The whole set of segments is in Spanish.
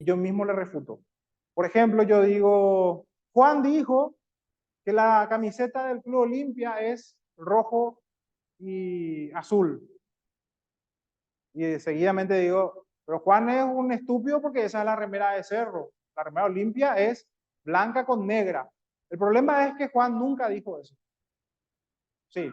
yo mismo le refuto. Por ejemplo, yo digo, Juan dijo que la camiseta del Club Olimpia es rojo y azul. Y seguidamente digo, pero Juan es un estúpido porque esa es la remera de Cerro. La remera Olimpia es blanca con negra. El problema es que Juan nunca dijo eso. Sí.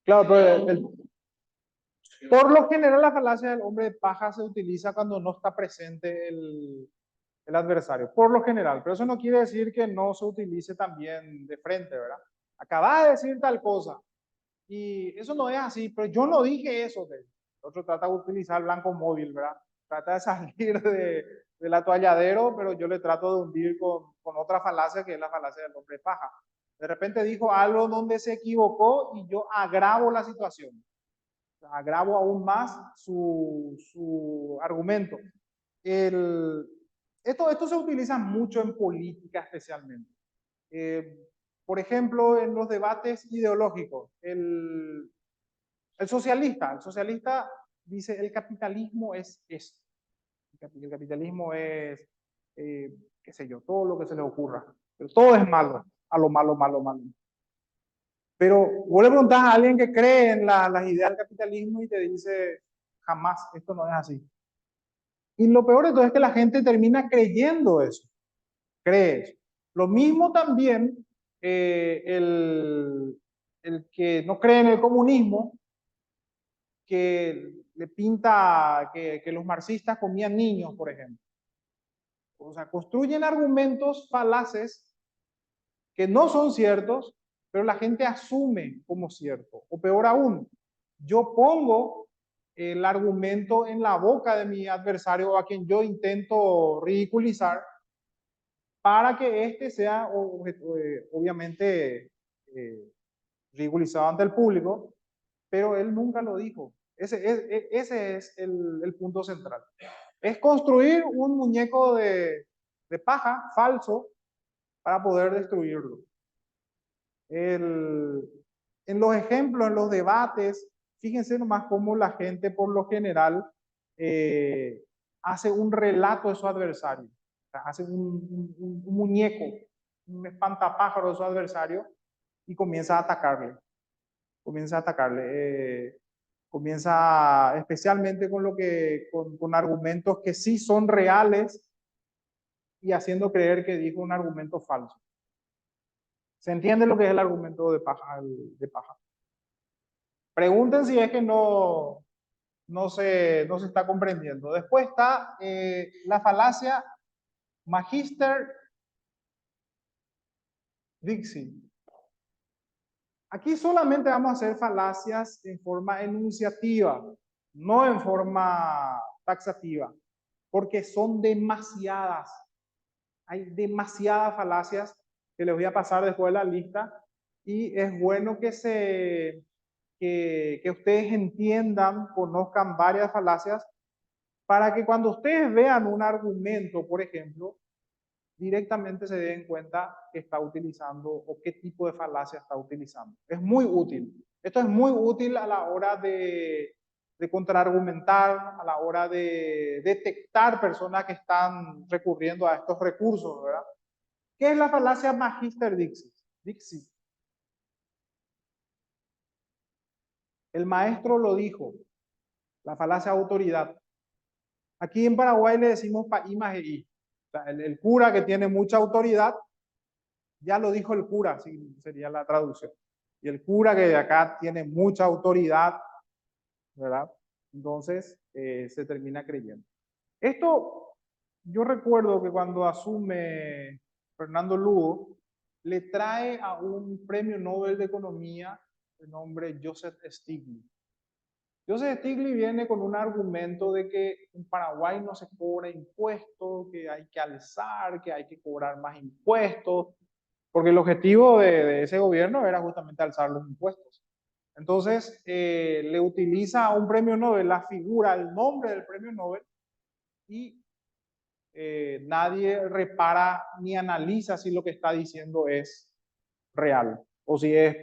Claro, pero por lo general la falacia del hombre de paja se utiliza cuando no está presente el adversario, por lo general, pero eso no quiere decir que no se utilice también de frente, ¿verdad? Acaba de decir tal cosa y eso no es así, pero yo no dije eso. El otro trata de utilizar blanco móvil, ¿verdad? Trata de salir del atolladero, pero yo le trato de hundir con otra falacia que es la falacia del hombre de paja. De repente dijo algo donde se equivocó y yo agravo la situación, agravo aún más su argumento. El, esto se utiliza mucho en política especialmente. Eh, por ejemplo, en los debates ideológicos, el socialista dice el capitalismo es esto, el capitalismo es, qué sé yo, todo lo que se le ocurra, pero todo es malo, a lo malo, malo, malo. Pero vos le preguntás a alguien que cree en las ideas del capitalismo y te dice, jamás, esto no es así. Y lo peor de todo es que la gente termina creyendo eso, cree eso. Lo mismo también el que no cree en el comunismo, que le pinta que los marxistas comían niños, por ejemplo. O sea, construyen argumentos falaces que no son ciertos, pero la gente asume como cierto. O peor aún, yo pongo el argumento en la boca de mi adversario a quien yo intento ridiculizar para que éste sea obviamente ridiculizado ante el público, pero él nunca lo dijo. Ese es el punto central. Es construir un muñeco de paja falso para poder destruirlo. El, en los ejemplos, en los debates, fíjense nomás cómo la gente por lo general eh, hace un relato de su adversario, o sea, hace un muñeco, un espantapájaro de su adversario y comienza a atacarle, comienza a atacarle. Comienza especialmente con, con argumentos que sí son reales y haciendo creer que dijo un argumento falso. ¿Se entiende lo que es el argumento de paja? De paja? Pregunten si es que no se está comprendiendo. Después está la falacia Magister Dixit. Aquí solamente vamos a hacer falacias en forma enunciativa, no en forma taxativa, porque son demasiadas. Hay demasiadas falacias que les voy a pasar después de la lista y es bueno que ustedes entiendan, conozcan varias falacias para que cuando ustedes vean un argumento, por ejemplo, directamente se den cuenta que está utilizando o qué tipo de falacia está utilizando. Es muy útil. Esto es muy útil a la hora de contraargumentar, a la hora de detectar personas que están recurriendo a estos recursos, ¿verdad? ¿Qué es la falacia Magister Dixit? Dixit. El maestro lo dijo, la falacia autoridad. Aquí en Paraguay le decimos paí más i. O sea, el cura que tiene mucha autoridad, ya lo dijo el cura, sí, sería la traducción. Y el cura que de acá tiene mucha autoridad, ¿verdad? Entonces se termina creyendo. Esto, yo recuerdo que cuando asume Fernando Lugo, le trae a un premio Nobel de Economía de nombre Joseph Stiglitz. Joseph Stiglitz viene con un argumento de que en Paraguay no se cobra impuestos, que hay que alzar, que hay que cobrar más impuestos, porque el objetivo de ese gobierno era justamente alzar los impuestos. Entonces, le utiliza a un premio Nobel la figura, el nombre del premio Nobel, y nadie repara ni analiza si lo que está diciendo es real o si es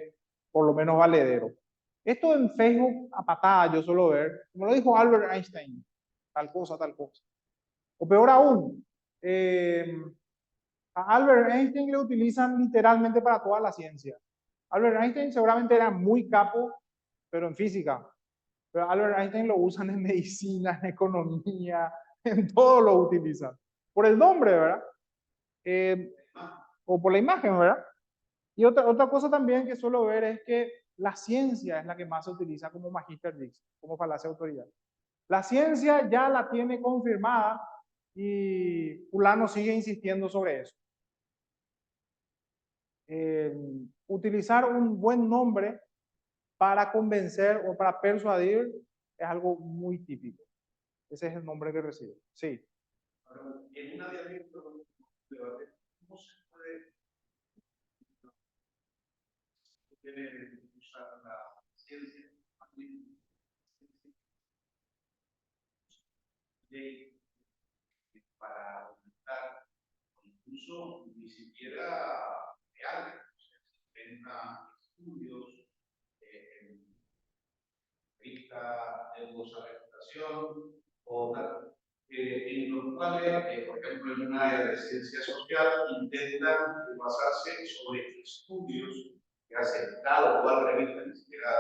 por lo menos valedero. Esto en Facebook a patadas yo suelo ver, como lo dijo Albert Einstein, tal cosa, tal cosa. O peor aún, a Albert Einstein le utilizan literalmente para toda la ciencia. Albert Einstein seguramente era muy capo, pero en física. Pero Albert Einstein lo usan en medicina, en economía, en todo lo utilizan. Por el nombre, ¿verdad? Eh, o por la imagen, ¿verdad? Y otra cosa también que suelo ver es que la ciencia es la que más se utiliza como Magister Dix, como falacia de autoridad. La ciencia ya la tiene confirmada y fulano sigue insistiendo sobre eso. Utilizar un buen nombre para convencer o para persuadir es algo muy típico. Ese es el nombre que recibe. Sí. En una dialéctica, ¿cómo se puede usar la ciencia para aumentar, incluso ni siquiera reales, o sea, se inventan estudios en vista de uso de reputación o tal, en los cuales, por ejemplo, en un área de ciencia social, intentan basarse sobre estudios que hace cada o cual revista, ni siquiera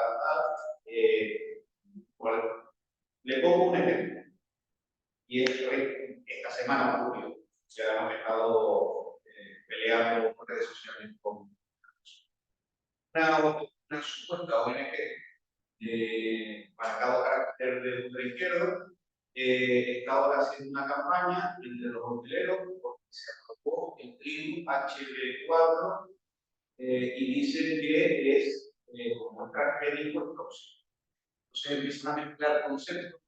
bueno, le pongo un ejemplo, y es que esta semana ocurrió. Ya hemos estado peleando por redes sociales con una supuesta ONG marcado carácter de ultraizquierda, está ahora haciendo una campaña entre los hoteleros porque se aprobó el trigo HB4 y dicen que es como transgénico el tóxico. Entonces empiezan a mezclar conceptos,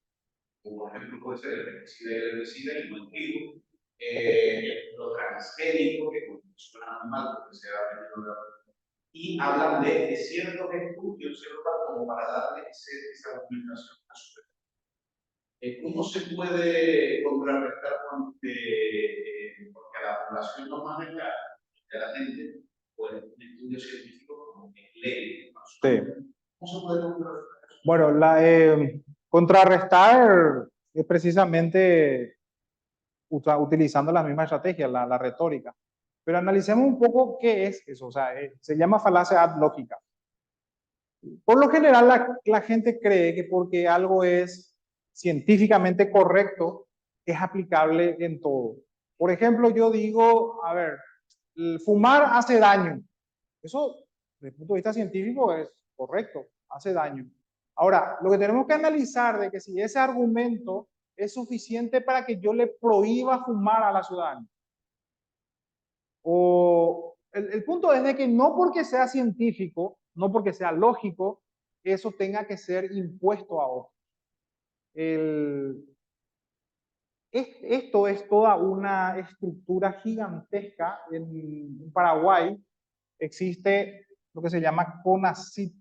como por ejemplo puede ser el herbicida y el herbicida y no el trigo, lo transgénico, que suena muy mal porque se ha venido de y hablan de ciertos estudios, como para darle esa argumentación a su ¿cómo se puede contrarrestar porque a la población no maneja, a la gente, pues un estudio científico como que lee? Sí. ¿Cómo se puede contrarrestar? Bueno, contrarrestar es precisamente utilizando la misma estrategia, la retórica. Pero analicemos un poco qué es eso. O sea, se llama falacia ad lógica. Por lo general, la gente cree que porque algo es científicamente correcto, es aplicable en todo. Por ejemplo, yo digo, a ver, el fumar hace daño. Eso, desde el punto de vista científico, es correcto, hace daño. Ahora, lo que tenemos que analizar de que si ese argumento es suficiente para que yo le prohíba fumar a la ciudadanía. O el punto es de que no porque sea científico, no porque sea lógico, eso tenga que ser impuesto a otros. Esto es toda una estructura gigantesca. En Paraguay existe lo que se llama CONACYT.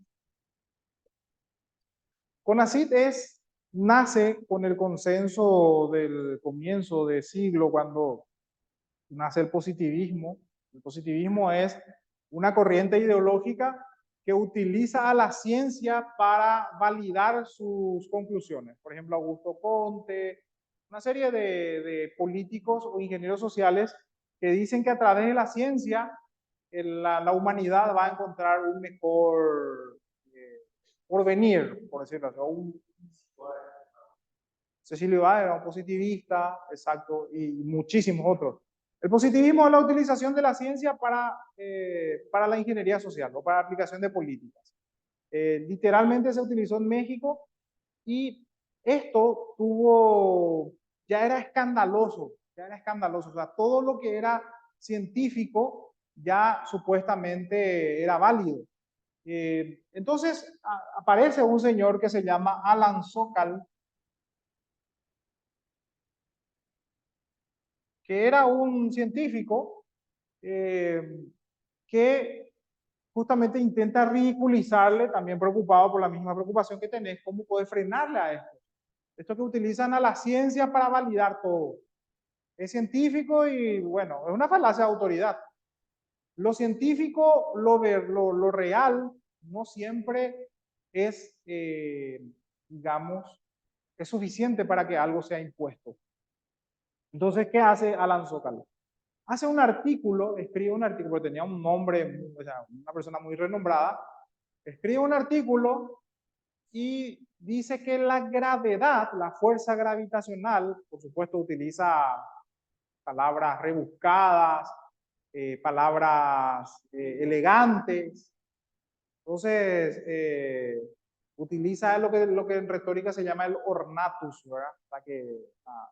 CONACYT nace con el consenso del comienzo de siglo, cuando nace el positivismo. El positivismo es una corriente ideológica que utiliza a la ciencia para validar sus conclusiones. Por ejemplo, Augusto Conte, una serie de políticos o ingenieros sociales que dicen que a través de la ciencia la humanidad va a encontrar un mejor porvenir, por decirlo así. Cecilio Ibañez era un positivista, exacto, y muchísimos otros. El positivismo es la utilización de la ciencia para la ingeniería social o para la aplicación de políticas. Literalmente se utilizó en México y esto tuvo ya era escandaloso, o sea, todo lo que era científico ya supuestamente era válido. Entonces aparece un señor que se llama Alan Sokal, que era un científico que justamente intenta ridiculizarle, también preocupado por la misma preocupación que tenés, cómo poder frenarle a esto. Esto que utilizan a la ciencia para validar todo. Es científico y bueno, es una falacia de autoridad. Lo científico, lo real, no siempre es, digamos, es suficiente para que algo sea impuesto. Entonces, ¿qué hace Alan Sokal? Hace un artículo, escribe un artículo, porque tenía un nombre, o sea, una persona muy renombrada, escribe un artículo y dice que la gravedad, la fuerza gravitacional, por supuesto utiliza palabras rebuscadas, palabras elegantes. Entonces, utiliza lo que en retórica se llama el ornatus, ¿verdad? Para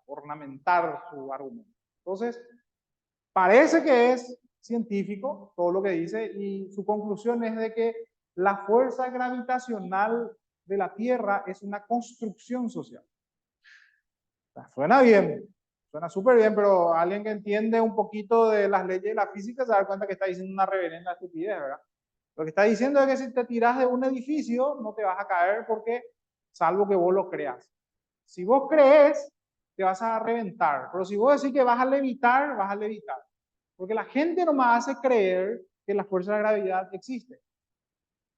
ornamentar su argumento. Entonces, parece que es científico todo lo que dice y su conclusión es de que la fuerza gravitacional de la Tierra es una construcción social. O sea, suena bien, suena súper bien, pero alguien que entiende un poquito de las leyes de la física se da cuenta que está diciendo una reverenda estupidez, ¿verdad? Lo que está diciendo es que si te tiras de un edificio no te vas a caer porque, salvo que vos lo creas. Si vos crees, te vas a reventar, pero si vos decís que vas a levitar, vas a levitar. Porque la gente nomás hace creer que la fuerza de la gravedad existe.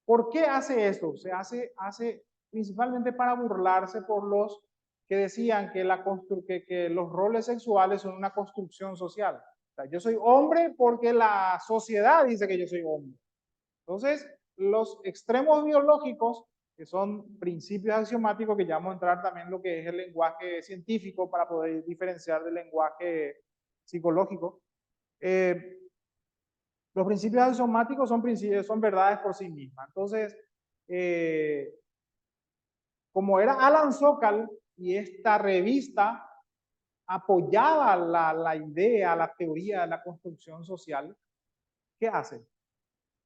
¿Por qué hace esto? Se hace principalmente para burlarse por los que decían que los roles sexuales son una construcción social. O sea, yo soy hombre porque la sociedad dice que yo soy hombre. Entonces, los extremos biológicos, que son principios axiomáticos, que ya vamos a entrar también en lo que es el lenguaje científico para poder diferenciar del lenguaje psicológico. Los principios axiomáticos son verdades por sí mismas. Entonces, como era Alan Sokal y esta revista apoyaba la idea, la teoría de la construcción social, ¿qué hace?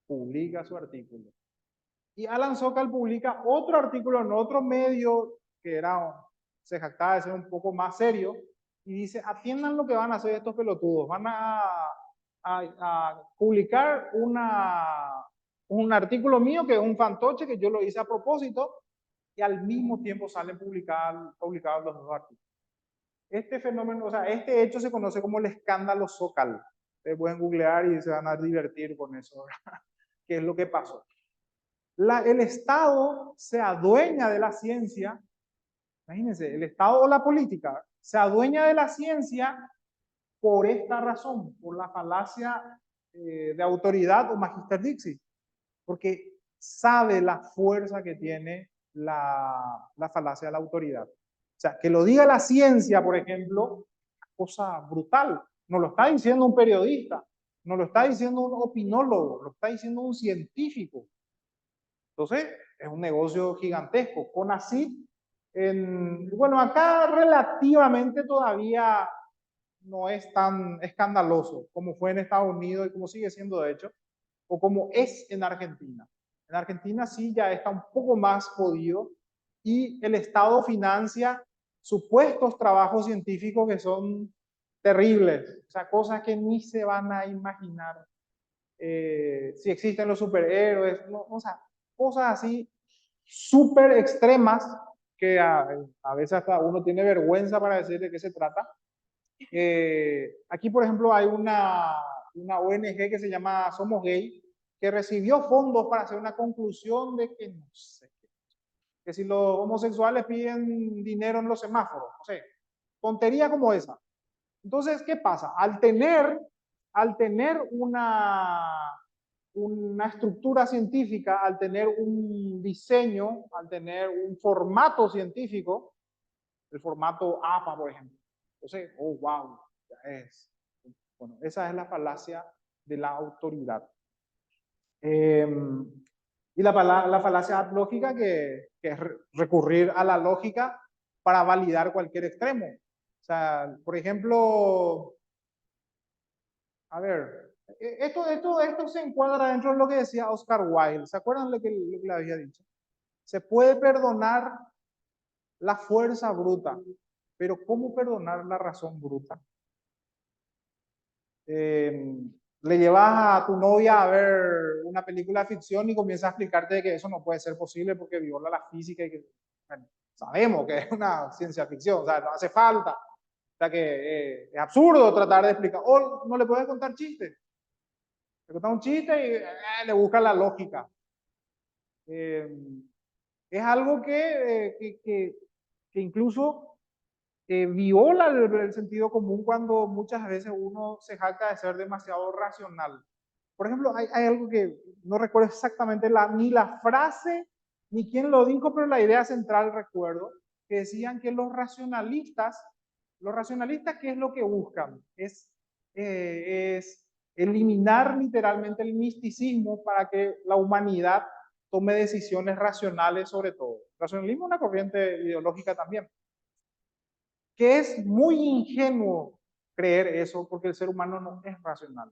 Publica su artículo. Y Alan Sokal publica otro artículo en otro medio que se jactaba de ser un poco más serio y dice, atiendan lo que van a hacer estos pelotudos, van a publicar un artículo mío que es un fantoche que yo lo hice a propósito y al mismo tiempo salen publicados los dos artículos. Este fenómeno, o sea, este hecho se conoce como el escándalo Sokal. Ustedes pueden googlear y se van a divertir con eso, ¿verdad? ¿Qué es lo que pasó? El Estado se adueña de la ciencia, imagínense, el Estado o la política se adueña de la ciencia por esta razón, por la falacia de autoridad o magister dixit, porque sabe la fuerza que tiene la falacia de la autoridad. O sea, que lo diga la ciencia, por ejemplo, cosa brutal. No lo está diciendo un periodista, no lo está diciendo un opinólogo, lo está diciendo un científico. Entonces, es un negocio gigantesco. CONACYT, bueno, acá relativamente todavía no es tan escandaloso como fue en Estados Unidos y como sigue siendo de hecho, o como es en Argentina. En Argentina sí ya está un poco más jodido y el Estado financia supuestos trabajos científicos que son terribles, o sea, cosas que ni se van a imaginar. Si existen los superhéroes, no, o sea, cosas así súper extremas que a veces hasta uno tiene vergüenza para decir de qué se trata. Aquí, por ejemplo, hay una ONG que se llama Somos Gay, que recibió fondos para hacer una conclusión de que no sé, que si los homosexuales piden dinero en los semáforos, no sé, tontería como esa. Entonces, ¿qué pasa? Al tener una estructura científica, al tener un diseño, al tener un formato científico, el formato APA, por ejemplo. Entonces, oh, wow, ya es. Bueno, esa es la falacia de la autoridad. Y la falacia lógica que es recurrir a la lógica para validar cualquier extremo. O sea, por ejemplo, a ver, esto se encuadra dentro de lo que decía Oscar Wilde. ¿Se acuerdan lo que le había dicho? Se puede perdonar la fuerza bruta, pero ¿cómo perdonar la razón bruta? Le llevas a tu novia a ver una película de ficción y comienza a explicarte que eso no puede ser posible porque viola la física y que, bueno, sabemos que es una ciencia ficción, o sea, no hace falta. O sea que es absurdo tratar de explicar. O no le puedes contar chistes. Le cuentas un chiste y le busca la lógica. Eh, es algo que incluso viola el sentido común cuando muchas veces uno se jacta de ser demasiado racional. Por ejemplo, hay algo que no recuerdo exactamente ni la frase ni quién lo dijo, pero la idea central recuerdo, que decían que los racionalistas, ¿qué es lo que buscan? Es eliminar literalmente el misticismo para que la humanidad tome decisiones racionales sobre todo. El racionalismo es una corriente ideológica también, que es muy ingenuo creer eso porque el ser humano no es racional.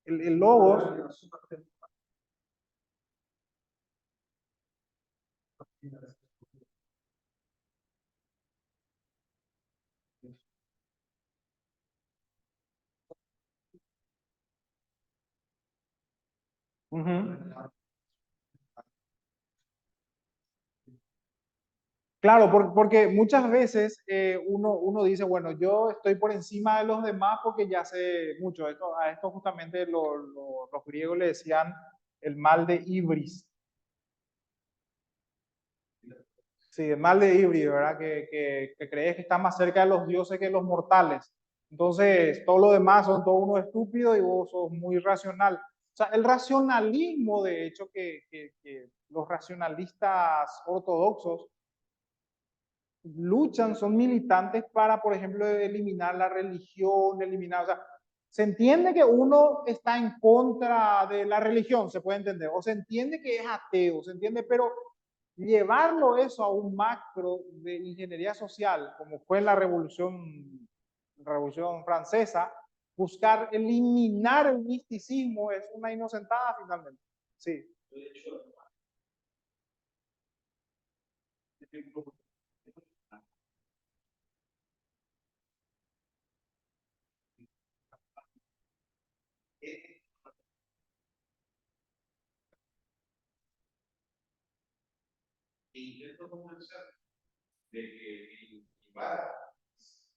El logos. Uh-huh. Claro, porque muchas veces uno dice, bueno, yo estoy por encima de los demás porque ya sé mucho. A esto justamente los griegos le decían el mal de ibris. Sí, el mal de ibris, ¿verdad? Que crees que está más cerca de los dioses que los mortales. Entonces, todo lo demás son todos unos estúpidos y vos sos muy racional. O sea, el racionalismo, de hecho, que los racionalistas ortodoxos luchan, son militantes para, por ejemplo, eliminar la religión, eliminar, o sea, se entiende que uno está en contra de la religión, se puede entender, o se entiende que es ateo, se entiende, pero llevarlo eso a un macro de ingeniería social, como fue en la Revolución Francesa, buscar eliminar el misticismo es una inocentada finalmente. Sí. Intento convencer de que llevar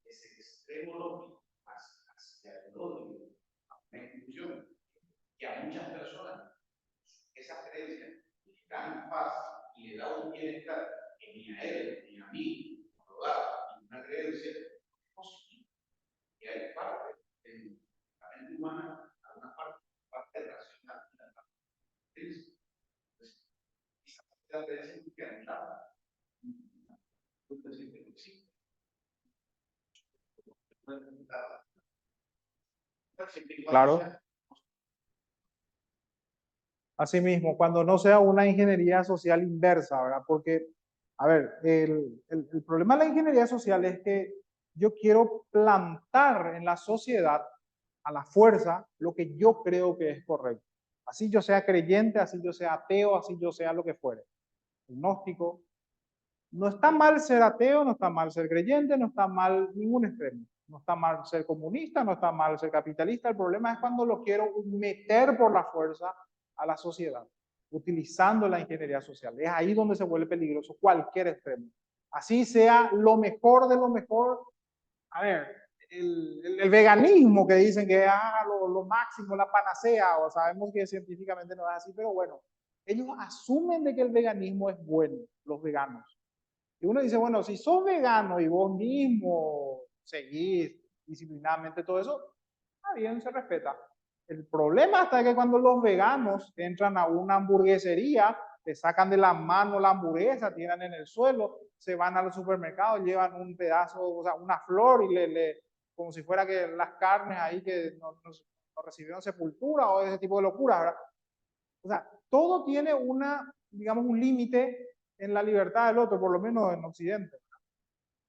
ese extremo lógico hacia el odio, a una institución, que a muchas personas esa creencia le dan paz y le da un bienestar que ni a él ni a mí no lo da, y una creencia positiva, que hay parte de la mente humana, alguna parte racional, y la parte de creencia. Entonces, esa creencia es que anhelada. Claro. Asimismo, cuando no sea una ingeniería social inversa, ¿verdad? Porque, a ver, el problema de la ingeniería social es que yo quiero plantar en la sociedad a la fuerza lo que yo creo que es correcto. Así yo sea creyente, así yo sea ateo, así yo sea lo que fuere. Agnóstico. No está mal ser ateo, no está mal ser creyente, no está mal ningún extremo. No está mal ser comunista, no está mal ser capitalista. El problema es cuando lo quiero meter por la fuerza a la sociedad, utilizando la ingeniería social. Es ahí donde se vuelve peligroso cualquier extremo. Así sea lo mejor de lo mejor. A ver, el veganismo que dicen que es lo máximo, la panacea, o sabemos que científicamente no es así, pero bueno, ellos asumen de que el veganismo es bueno, los veganos. Y uno dice, bueno, si sos vegano y vos mismo seguís disciplinadamente todo eso, está bien, se respeta. El problema está que cuando los veganos entran a una hamburguesería, te sacan de la mano la hamburguesa, tiran en el suelo, se van al supermercado, llevan un pedazo, o sea, una flor y como si fuera que las carnes ahí que no recibieron sepultura o ese tipo de locuras, ¿verdad? O sea, todo tiene digamos, un límite en la libertad del otro, por lo menos en Occidente.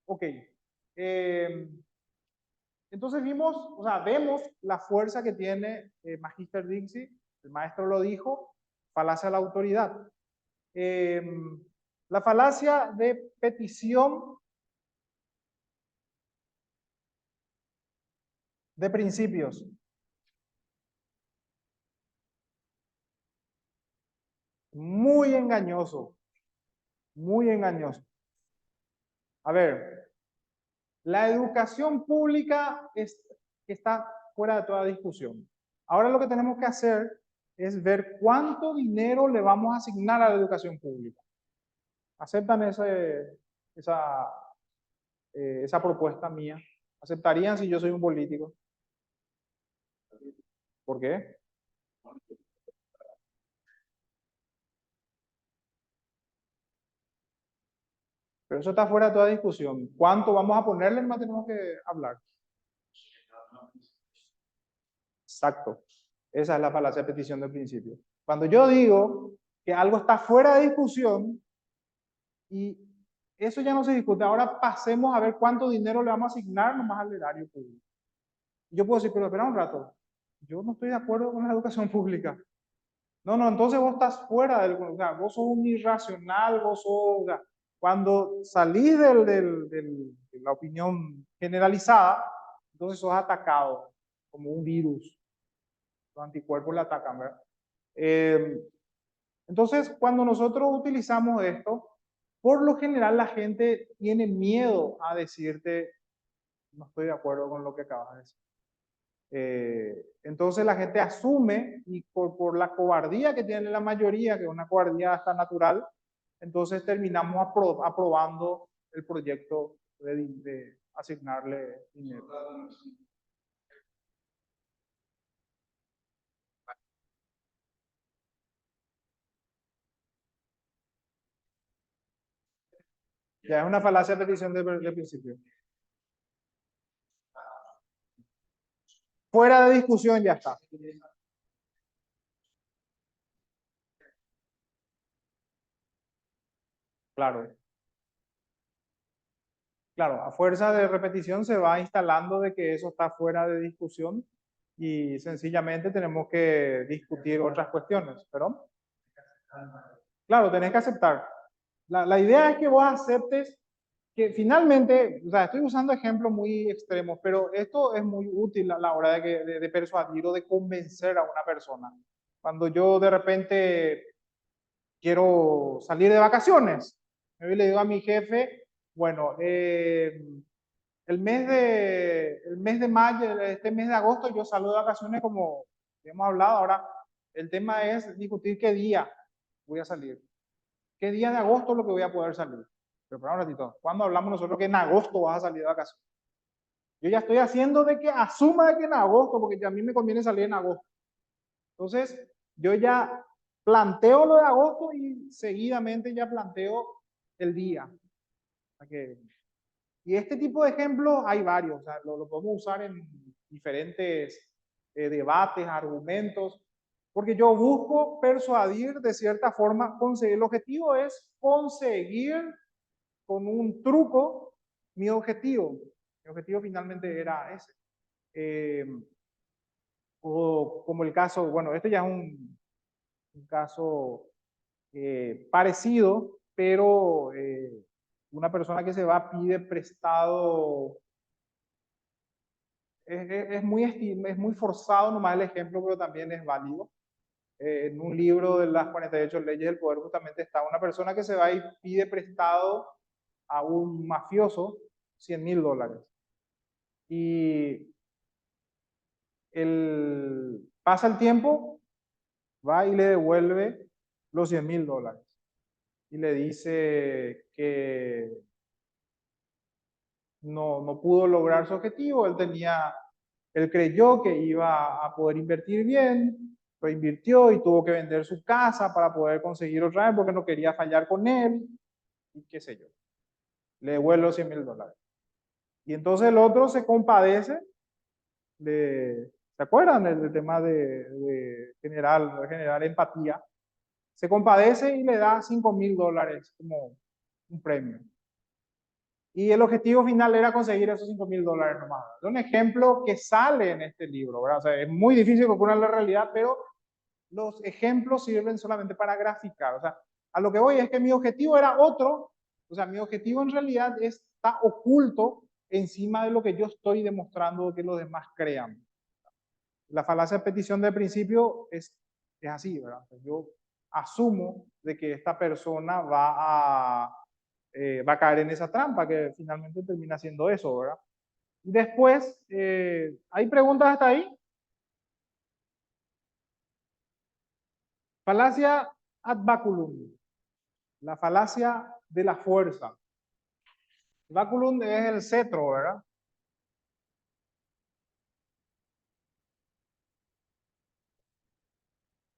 Ok, Entonces vemos la fuerza que tiene Magister Dixit, el maestro lo dijo, falacia de la autoridad. La falacia de petición de principios. Muy engañoso, muy engañoso. A ver, la educación pública está fuera de toda discusión. Ahora lo que tenemos que hacer es ver cuánto dinero le vamos a asignar a la educación pública. ¿Aceptan esa propuesta mía? ¿Aceptarían si yo soy un político? ¿Por qué? Pero eso está fuera de toda discusión. ¿Cuánto vamos a ponerle? Más tenemos que hablar. Exacto. Esa es la falacia de petición del principio. Cuando yo digo que algo está fuera de discusión y eso ya no se discute, ahora pasemos a ver cuánto dinero le vamos a asignar nomás al erario público. Yo puedo decir, pero espera un rato, yo no estoy de acuerdo con la educación pública. No, entonces vos estás fuera del, o sea, vos sos un irracional, vos sos, o sea, cuando salís de la opinión generalizada, entonces sos atacado como un virus. Los anticuerpos le atacan, ¿verdad? Entonces, cuando nosotros utilizamos esto, por lo general la gente tiene miedo a decirte, no estoy de acuerdo con lo que acabas de decir. Entonces la gente asume y por la cobardía que tiene la mayoría, que es una cobardía hasta natural, entonces terminamos aprobando el proyecto de asignarle dinero. Ya es una falacia de petición de principio. Fuera de discusión ya está. Claro. Claro, a fuerza de repetición se va instalando de que eso está fuera de discusión y sencillamente tenemos que discutir otras cuestiones, pero claro, tenés que aceptar. La idea es que vos aceptes que finalmente, o sea, estoy usando ejemplos muy extremos, pero esto es muy útil a la hora de persuadir o de convencer a una persona. Cuando yo de repente quiero salir de vacaciones, yo le digo a mi jefe, bueno, el mes de mayo, este mes de agosto, yo salgo de vacaciones como hemos hablado. Ahora, el tema es discutir qué día voy a salir. ¿Qué día de agosto es lo que voy a poder salir? Pero para un ratito, ¿cuándo hablamos nosotros que en agosto vas a salir de vacaciones? Yo ya estoy haciendo de que asuma de que en agosto, porque a mí me conviene salir en agosto. Entonces, yo ya planteo lo de agosto y seguidamente ya planteo el día. Y este tipo de ejemplos hay varios, o sea, lo podemos usar en diferentes debates, argumentos, porque yo busco persuadir de cierta forma, conseguir. El objetivo es conseguir con un truco mi objetivo. Mi objetivo finalmente era ese. Eh, o como el caso, bueno, este ya es un caso parecido, pero una persona que se va pide prestado. Es muy forzado nomás el ejemplo, pero también es válido. En un libro de las 48 leyes del poder justamente está una persona que se va y pide prestado a un mafioso $100,000. Y pasa el tiempo, va y le devuelve los $100,000. Y le dice que no pudo lograr su objetivo. Él creyó que iba a poder invertir bien, pero invirtió y tuvo que vender su casa para poder conseguir otra vez porque no quería fallar con él y qué sé yo. Le devuelve los $100,000. Y entonces el otro se compadece ¿se acuerdan del tema de generar empatía? Se compadece y le da $5,000 como un premio. Y el objetivo final era conseguir esos $5.000 nomás. Es un ejemplo que sale en este libro, ¿verdad? O sea, es muy difícil que ocurra en la realidad, pero los ejemplos sirven solamente para graficar. O sea, a lo que voy es que mi objetivo era otro. O sea, mi objetivo en realidad está oculto encima de lo que yo estoy demostrando que los demás crean. La falacia de petición de principio es así, ¿verdad? Yo asumo de que esta persona va a caer en esa trampa, que finalmente termina siendo eso, ¿verdad? Después, ¿hay preguntas hasta ahí? Falacia ad baculum, la falacia de la fuerza. Baculum es el cetro, ¿verdad?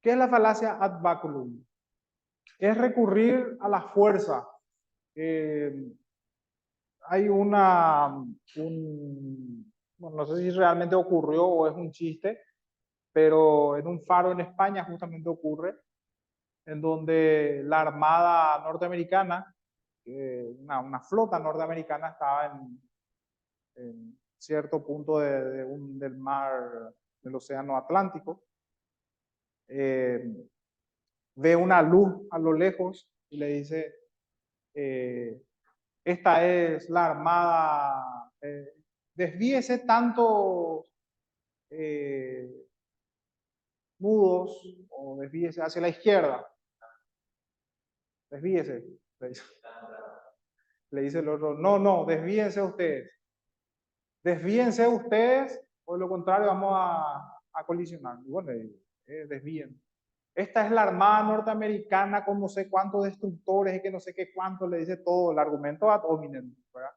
¿Qué es la falacia ad baculum? Es recurrir a la fuerza. Hay bueno, no sé si realmente ocurrió o es un chiste, pero en un faro en España justamente ocurre, en donde la Armada norteamericana, una flota norteamericana estaba en cierto punto del mar, del océano Atlántico, eh, ve una luz a lo lejos y le dice, eh, esta es la Armada, desvíese tanto nudos o desvíese hacia la izquierda, desvíese, le dice el otro, no, no, desvíense ustedes, o de lo contrario vamos a colisionar. Y bueno, desvíen. Esta es la Armada norteamericana con no sé cuántos destructores y que no sé qué cuánto, le dice todo el argumento ad hominem, ¿verdad?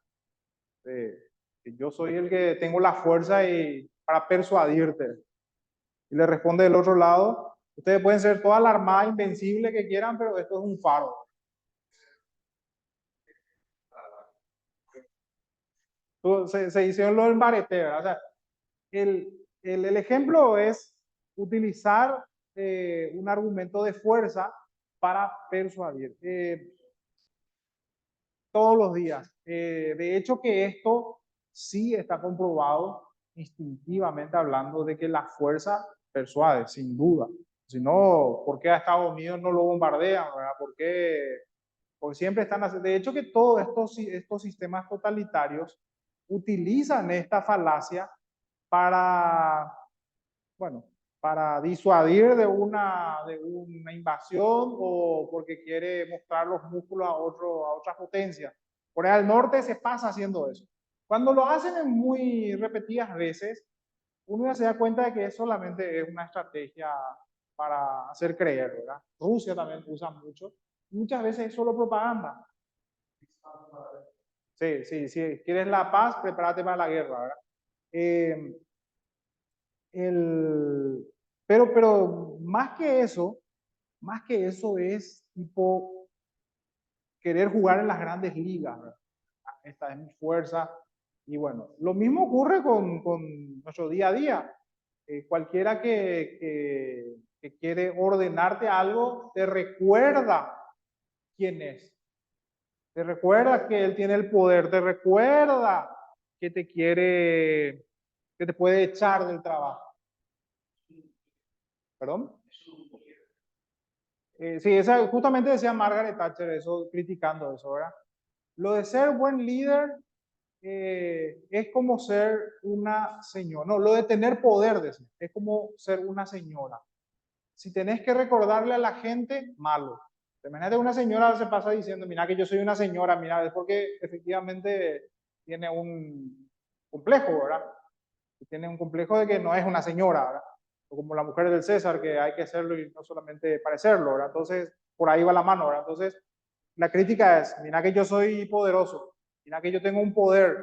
Que yo soy el que tengo la fuerza para persuadirte. Y le responde del otro lado, ustedes pueden ser toda la armada invencible que quieran, pero esto es un faro. Se hicieron lo del barete, ¿verdad? O sea, el ejemplo es utilizar un argumento de fuerza para persuadir. Todos los días. De hecho que esto sí está comprobado instintivamente hablando de que la fuerza persuade, sin duda. Si no, ¿por qué a Estados Unidos no lo bombardean? ¿Verdad? ¿Por qué? Porque siempre están haciendo. De hecho que todos estos sistemas totalitarios utilizan esta falacia para, bueno, para disuadir de una invasión o porque quiere mostrar los músculos a otras potencias. Corea del Norte se pasa haciendo eso. Cuando lo hacen en muy repetidas veces, uno ya se da cuenta de que solamente es una estrategia para hacer creer, ¿verdad? Rusia también usa mucho. Muchas veces es solo propaganda. Sí, sí, sí. ¿Quieres la paz? Prepárate para la guerra, ¿verdad? Eh, el, pero más que eso es tipo querer jugar en las grandes ligas, ¿verdad? Esta es mi fuerza. Y bueno, lo mismo ocurre con nuestro día a día. Cualquiera que quiere ordenarte algo, te recuerda quién es. Te recuerda que él tiene el poder, te recuerda que te quiere, que te puede echar del trabajo. ¿Perdón? Sí, justamente decía Margaret Thatcher eso, criticando eso, ¿verdad? Lo de ser buen líder es como ser una señora. No, lo de tener poder, decía, es como ser una señora. Si tenés que recordarle a la gente, malo. Imagínate una señora se pasa diciendo, mira que yo soy una señora, mira, es porque efectivamente tiene un complejo, ¿verdad? Tiene un complejo de que no es una señora, ¿verdad? O como la mujer del César, que hay que serlo y no solamente parecerlo, ¿verdad? Entonces, por ahí va la mano, ¿verdad? Entonces, la crítica es, mira que yo soy poderoso, mira que yo tengo un poder,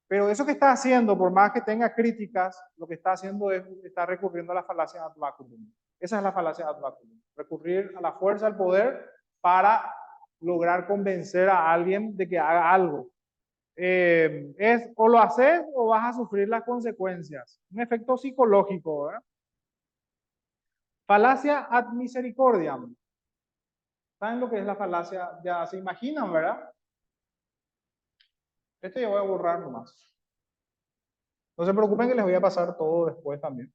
pero eso que está haciendo, por más que tenga críticas, lo que está haciendo es, está recurriendo a la falacia ad vacuum. Esa es la falacia ad vacuum, recurrir a la fuerza, al poder, para lograr convencer a alguien de que haga algo. Es o lo haces o vas a sufrir las consecuencias. Un efecto psicológico, ¿verdad? Falacia ad misericordiam. ¿Saben lo que es la falacia? Ya se imaginan, ¿verdad? Este yo voy a borrar nomás. No se preocupen que les voy a pasar todo después también.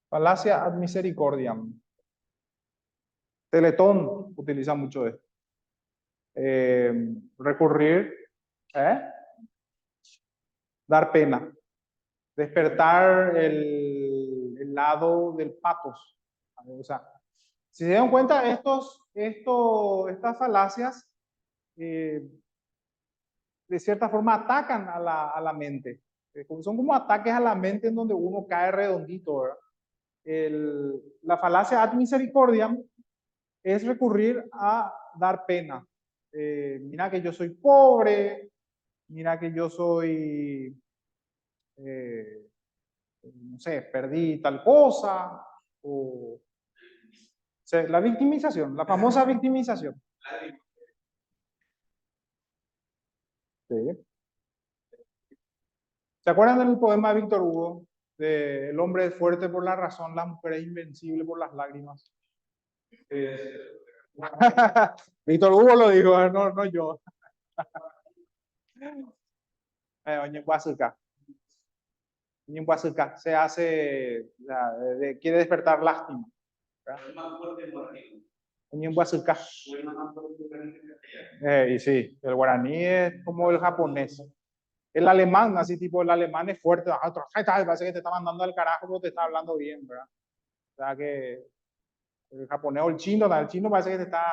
Falacia ad misericordiam. Teletón utiliza mucho esto. Recurrir, ¿eh? Dar pena, despertar el lado del patos. O sea, si se dan cuenta, estas falacias de cierta forma atacan a la mente. Son como ataques a la mente en donde uno cae redondito, ¿verdad? La falacia ad misericordiam es recurrir a dar pena. Mira que yo soy pobre, mira que yo soy, eh, no sé, perdí tal cosa, sea, la victimización, la famosa victimización. Sí. ¿Se acuerdan del poema de Víctor Hugo? De el hombre es fuerte por la razón, la mujer es invencible por las lágrimas. Víctor Hugo lo dijo, no, no yo. Oye, Huásuca. Se hace, quiere despertar lástima. Y sí, el guaraní es como el japonés. El alemán, así tipo, el alemán es fuerte. Parece que te está mandando al carajo, pero te está hablando bien, ¿verdad? O sea que el japonés o el chino parece que te está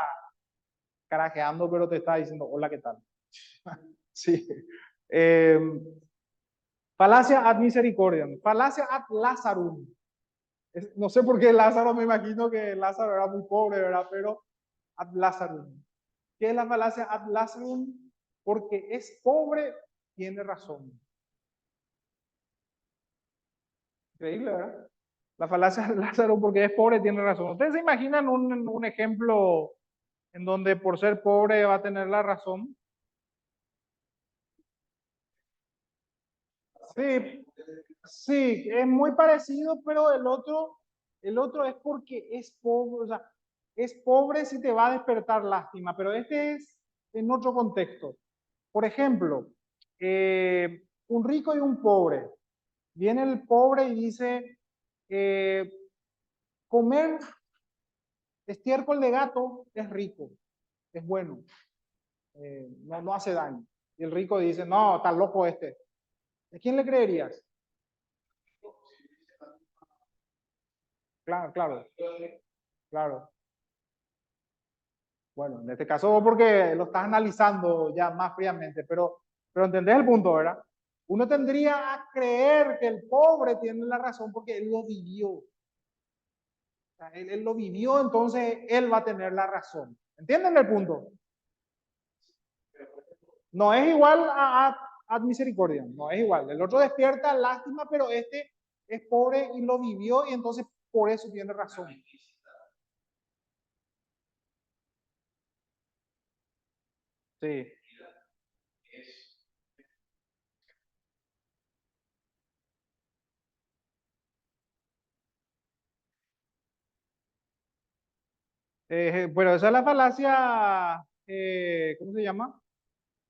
carajeando, pero te está diciendo, hola, ¿qué tal? Sí. Eh, Falacia ad misericordiam. Falacia ad Lazarum. No sé por qué Lázaro, me imagino que Lázaro era muy pobre, ¿verdad? Pero ad Lazarum. ¿Qué es la falacia ad Lazarum? Porque es pobre, tiene razón. Increíble, ¿verdad? La falacia ad Lazarum, porque es pobre, tiene razón. ¿Ustedes se imaginan un ejemplo en donde por ser pobre va a tener la razón? Sí, sí, es muy parecido, pero el otro es porque es pobre, o sea, es pobre si te va a despertar lástima, pero este es en otro contexto. Por ejemplo, un rico y un pobre. Viene el pobre y dice, eh, comer estiércol de gato es rico, es bueno, no, no hace daño. Y el rico dice, no, está loco este. ¿A quién le creerías? Claro, claro, claro. Bueno, en este caso porque lo estás analizando ya más fríamente, pero entendés el punto, ¿verdad? Uno tendría a creer que el pobre tiene la razón porque él lo vivió. O sea, él lo vivió, entonces él va a tener la razón. ¿Entienden el punto? No es igual a misericordia, no es igual. El otro despierta lástima, pero este es pobre y lo vivió y entonces por eso tiene razón. Sí. Bueno, esa es la falacia, ¿cómo se llama?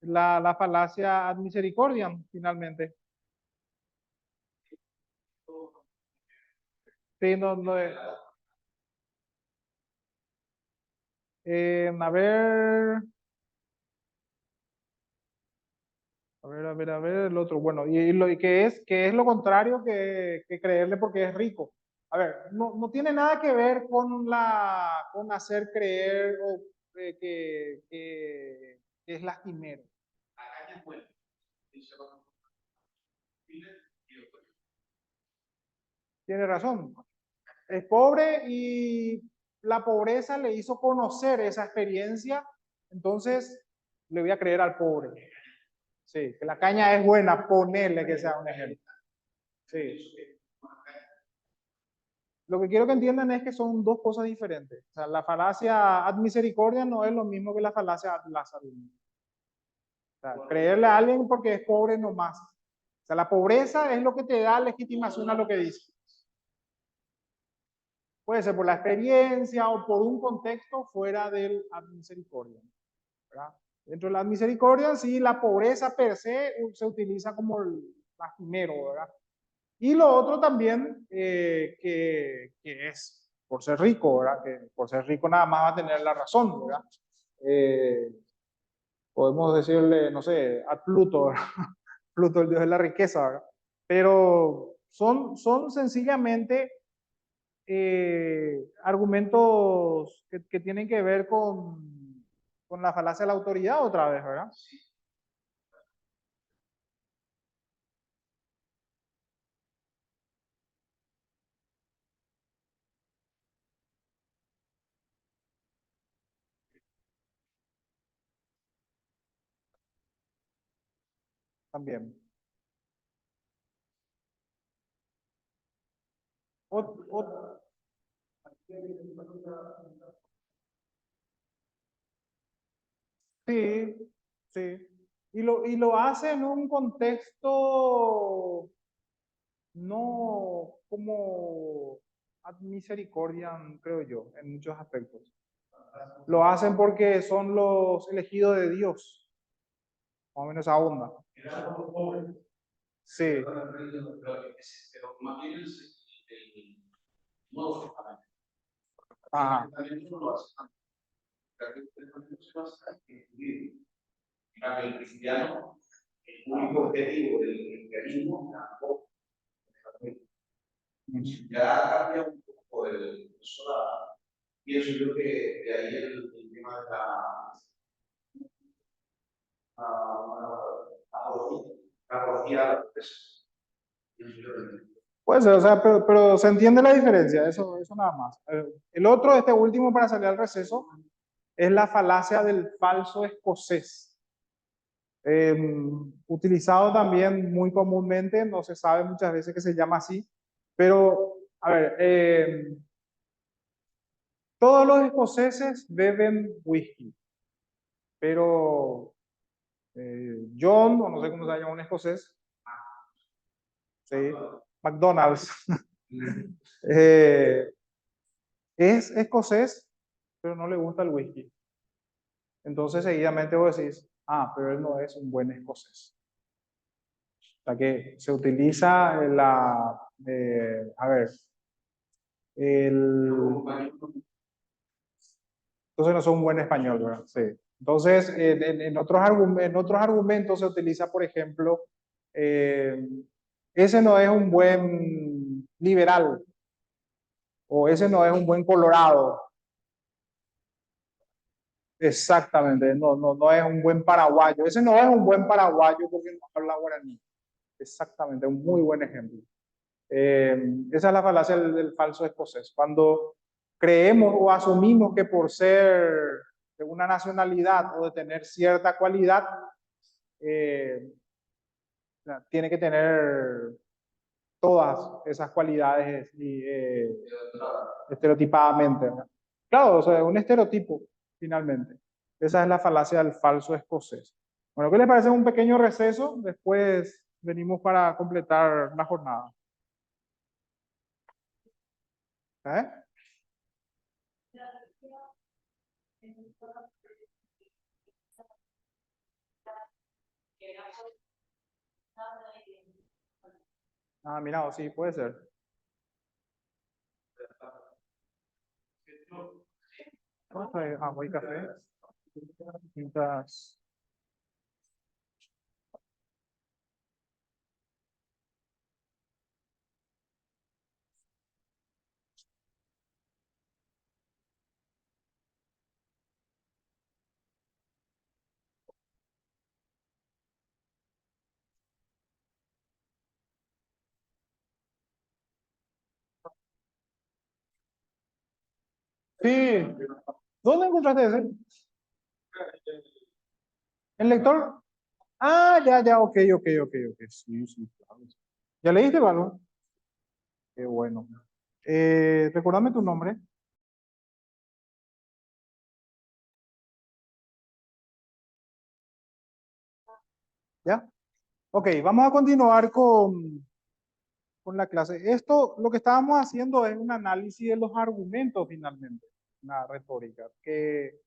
La falacia ad misericordiam, finalmente. Sí, no, no, a ver, el otro. Bueno, y que es lo contrario que creerle porque es rico. A ver, no, no tiene nada que ver con hacer creer o que es lastimero. Tiene razón. Es pobre y la pobreza le hizo conocer esa experiencia, entonces le voy a creer al pobre. Sí, que la caña es buena, ponerle que sea un ejemplo. Sí. Lo que quiero que entiendan es que son dos cosas diferentes. O sea, la falacia ad misericordia no es lo mismo que la falacia ad Lazarum. O sea, creerle a alguien porque es pobre nomás. O sea, la pobreza es lo que te da legitimación a lo que dice. Puede ser por la experiencia o por un contexto fuera del ad misericordia, ¿verdad? Dentro de la ad misericordia, sí, la pobreza per se se utiliza como el lastimero, ¿verdad? Y lo otro también, que es por ser rico, ¿verdad? Que por ser rico nada más va a tener la razón, ¿verdad? Eh, Podemos decirle, no sé, a Pluto, ¿verdad? Pluto, el dios de la riqueza, ¿verdad? Pero son sencillamente argumentos que tienen que ver con la falacia de la autoridad otra vez, ¿verdad? También. Ot- ot- sí, sí. Y lo hace en un contexto no como ad misericordiam, creo yo, en muchos aspectos. Lo hacen porque son los elegidos de Dios, más o menos esa onda. Sí, Pero más bien el modo ajá. también no lo hace. El cristiano, el único objetivo del cristianismo, tampoco. Ya cambia un poco pienso yo que de ahí el tema de la apología a la pobreza. Puede ser, o sea, pero se entiende la diferencia, eso nada más. El otro, este último para salir al receso, es la falacia del falso escocés. Eh, Utilizado también muy comúnmente, no se sabe muchas veces que se llama así, pero a ver, todos los escoceses beben whisky, pero John, o no sé cómo se llama un escocés, sí, McDonald's, eh, es escocés, pero no le gusta el whisky. Entonces seguidamente vos decís, ah, pero él no es un buen escocés. O sea que se utiliza a ver, el, entonces no son un buen español, ¿verdad? Sí. Entonces, en otros argumentos se utiliza, por ejemplo, eh, ese no es un buen liberal o ese no es un buen colorado. Exactamente, no es un buen paraguayo. Ese no es un buen paraguayo porque no habla guaraní. Exactamente, un muy buen ejemplo. Esa es la falacia del falso escocés. Cuando creemos o asumimos que por ser de una nacionalidad o de tener cierta cualidad, eh, tiene que tener todas esas cualidades estereotipadamente, ¿verdad? Claro, o sea, un estereotipo, finalmente. Esa es la falacia del falso escocés. Bueno, ¿qué les parece un pequeño receso? Después venimos para completar la jornada. ¿Eh? Ah, mira, sí, puede ser. Vamos a ver, agua y café. Distintas. Sí. ¿Dónde encontraste ese? ¿El lector? Ah, ya, ok. Sí, sí, claro. ¿Ya leíste, Valor? Qué bueno. Recordame tu nombre. ¿Ya? Ok, vamos a continuar con con la clase. Esto, lo que estábamos haciendo es un análisis de los argumentos finalmente, una retórica, que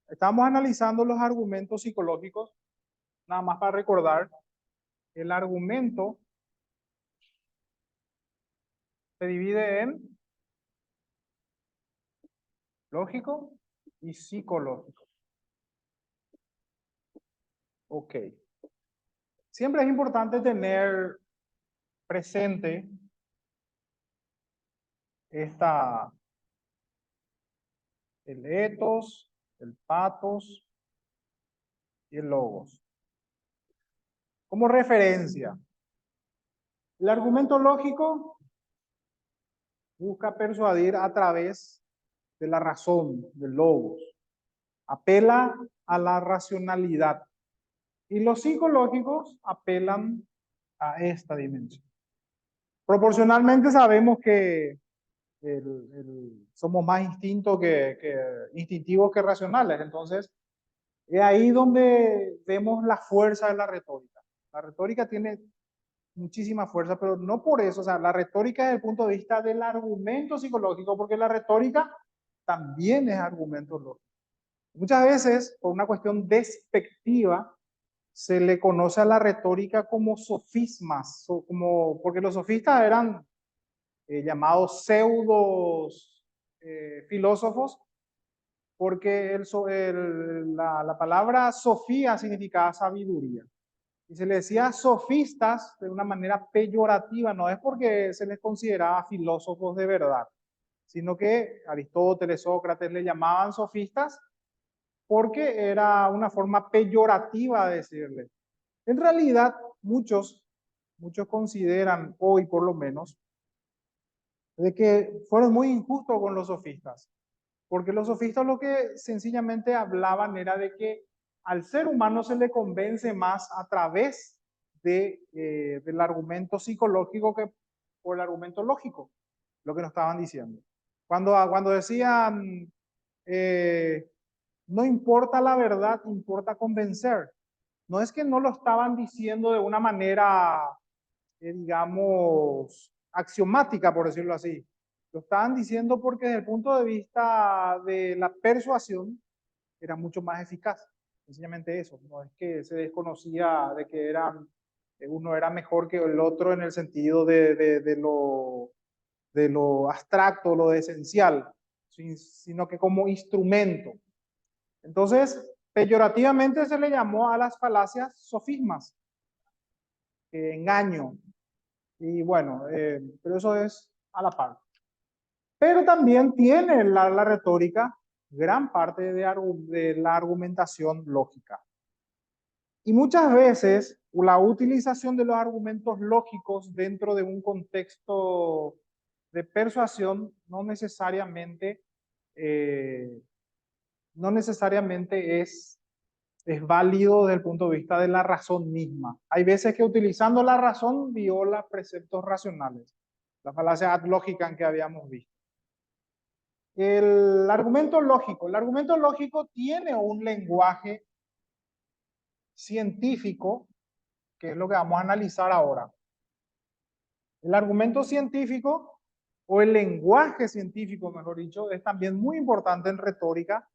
estamos analizando los argumentos psicológicos, nada más para recordar, el argumento se divide en lógico y psicológico. Ok. Siempre es importante tener presente el ethos, el pathos y el logos. Como referencia, el argumento lógico busca persuadir a través de la razón, del logos. Apela a la racionalidad. Y los psicológicos apelan a esta dimensión. Proporcionalmente sabemos que somos más instintivos que racionales. Entonces, es ahí donde vemos la fuerza de la retórica. La retórica tiene muchísima fuerza, pero no por eso, o sea, la retórica desde el punto de vista del argumento psicológico, porque la retórica también es argumento lógico. Muchas veces, por una cuestión despectiva, se le conoce a la retórica como sofismas, porque los sofistas eran llamados pseudos filósofos, porque la palabra sofía significaba sabiduría. Y se les decía sofistas de una manera peyorativa, no es porque se les consideraba filósofos de verdad, sino que Aristóteles, Sócrates le llamaban sofistas porque era una forma peyorativa de decirle. En realidad, muchos consideran, hoy por lo menos, de que fueron muy injustos con los sofistas, porque los sofistas lo que sencillamente hablaban era de que al ser humano se le convence más a través del argumento psicológico que por el argumento lógico, lo que nos estaban diciendo. Cuando decían, no importa la verdad, importa convencer. No es que no lo estaban diciendo de una manera, digamos, axiomática, por decirlo así. Lo estaban diciendo porque desde el punto de vista de la persuasión era mucho más eficaz. Sencillamente eso. No es que se desconocía de que uno era mejor que el otro en el sentido de lo abstracto, lo de esencial, sino que como instrumento. Entonces, peyorativamente se le llamó a las falacias sofismas, engaño. Y bueno, pero eso es a la par. Pero también tiene la retórica gran parte de la argumentación lógica. Y muchas veces la utilización de los argumentos lógicos dentro de un contexto de persuasión no necesariamente es válido desde el punto de vista de la razón misma. Hay veces que utilizando la razón viola preceptos racionales, la falacia ad logicam que habíamos visto. El argumento lógico tiene un lenguaje científico, que es lo que vamos a analizar ahora. El argumento científico, o el lenguaje científico, mejor dicho, es también muy importante en retórica,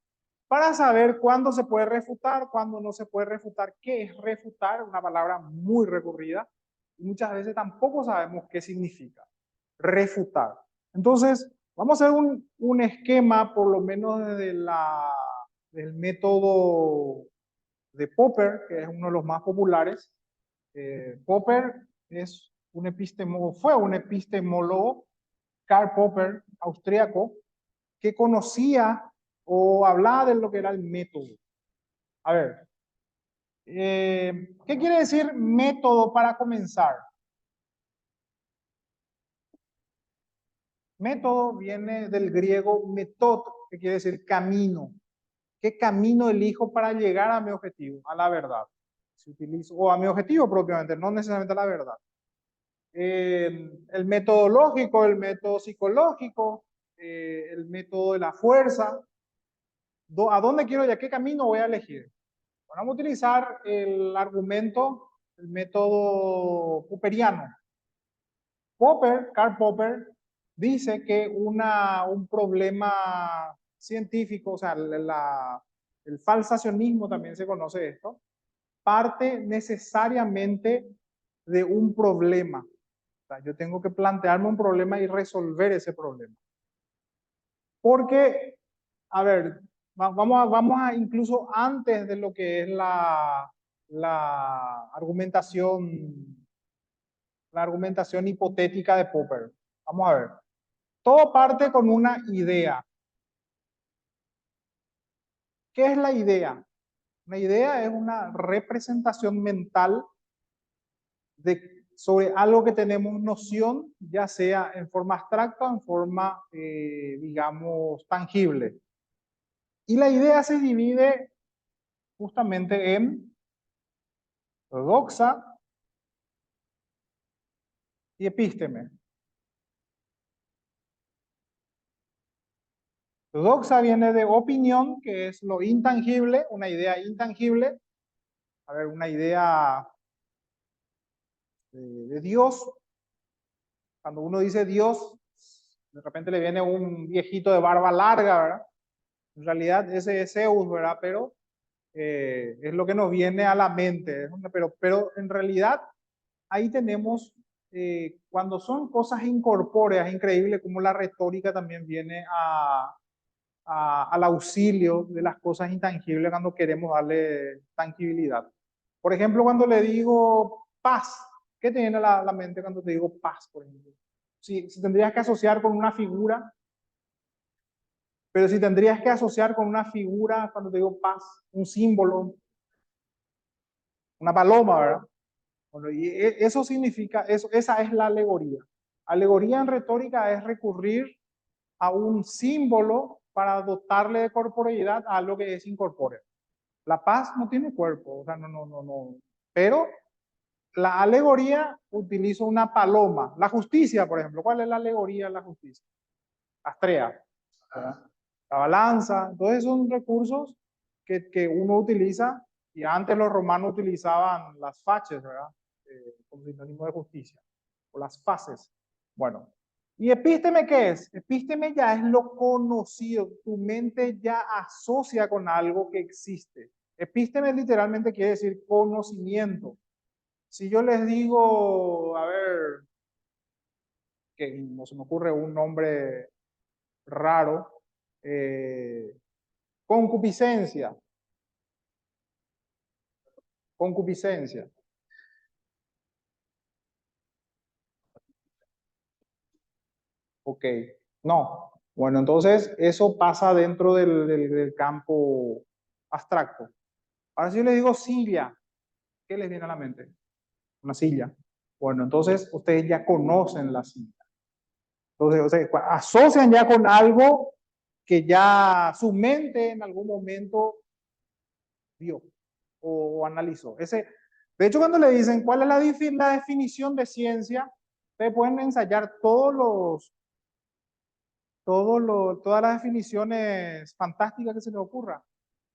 para saber cuándo se puede refutar, cuándo no se puede refutar. ¿Qué es refutar? Una palabra muy recurrida y muchas veces tampoco sabemos qué significa refutar. Entonces, vamos a hacer un esquema, por lo menos del método de Popper, que es uno de los más populares. Popper fue un epistemólogo, Karl Popper, austríaco, que conocía o hablaba de lo que era el método. A ver, ¿qué quiere decir método para comenzar? Método viene del griego metod, que quiere decir camino. ¿Qué camino elijo para llegar a mi objetivo, a la verdad? O a mi objetivo propiamente, no necesariamente a la verdad. El metodológico, el método psicológico, el método de la fuerza. ¿A dónde quiero ir? ¿A qué camino voy a elegir? Vamos a utilizar el argumento, el método popperiano. Karl Popper, dice que un problema científico, o sea, el falsacionismo también se conoce esto, parte necesariamente de un problema. O sea, yo tengo que plantearme un problema y resolver ese problema. Porque, a ver, vamos a incluso antes de lo que es la argumentación hipotética de Popper. Vamos a ver. Todo parte con una idea. ¿Qué es la idea? Una idea es una representación mental sobre algo que tenemos noción, ya sea en forma abstracta o en forma, digamos, tangible. Y la idea se divide justamente en doxa y epísteme. Doxa viene de opinión, que es lo intangible, una idea intangible. A ver, una idea de Dios. Cuando uno dice Dios, de repente le viene un viejito de barba larga, ¿verdad? En realidad ese es Zeus, ¿verdad? Pero es lo que nos viene a la mente. Pero en realidad ahí tenemos, cuando son cosas incorpóreas, increíble como la retórica también viene al auxilio de las cosas intangibles cuando queremos darle tangibilidad. Por ejemplo, cuando le digo paz, ¿qué te viene a la mente cuando te digo paz, por ejemplo? Si tendrías que asociar con una figura, pero si tendrías que asociar con una figura, cuando te digo paz, un símbolo, una paloma, ¿verdad? Bueno, y eso significa, esa es la alegoría. Alegoría en retórica es recurrir a un símbolo para dotarle de corporeidad a algo que es incorpóreo. La paz no tiene cuerpo, o sea, no. Pero la alegoría utiliza una paloma. La justicia, por ejemplo, ¿cuál es la alegoría de la justicia? Astrea, ¿verdad? La balanza, entonces son recursos que uno utiliza, y antes los romanos utilizaban las facies, ¿verdad? Como sinónimo de justicia, o las fases. Bueno, ¿y epísteme qué es? Epísteme ya es lo conocido, tu mente ya asocia con algo que existe. Epísteme literalmente quiere decir conocimiento. Si yo les digo, a ver, que no se me ocurre un nombre raro, concupiscencia, concupiscencia. Ok, no. Bueno, entonces eso pasa dentro del campo abstracto. Ahora si yo le digo silla, ¿qué les viene a la mente? Una silla. Bueno, entonces ustedes ya conocen la silla. Entonces, o sea, asocian ya con algo que ya su mente en algún momento vio o analizó. De hecho, cuando le dicen cuál es la definición de ciencia, ustedes pueden ensayar todas las definiciones fantásticas que se les ocurra,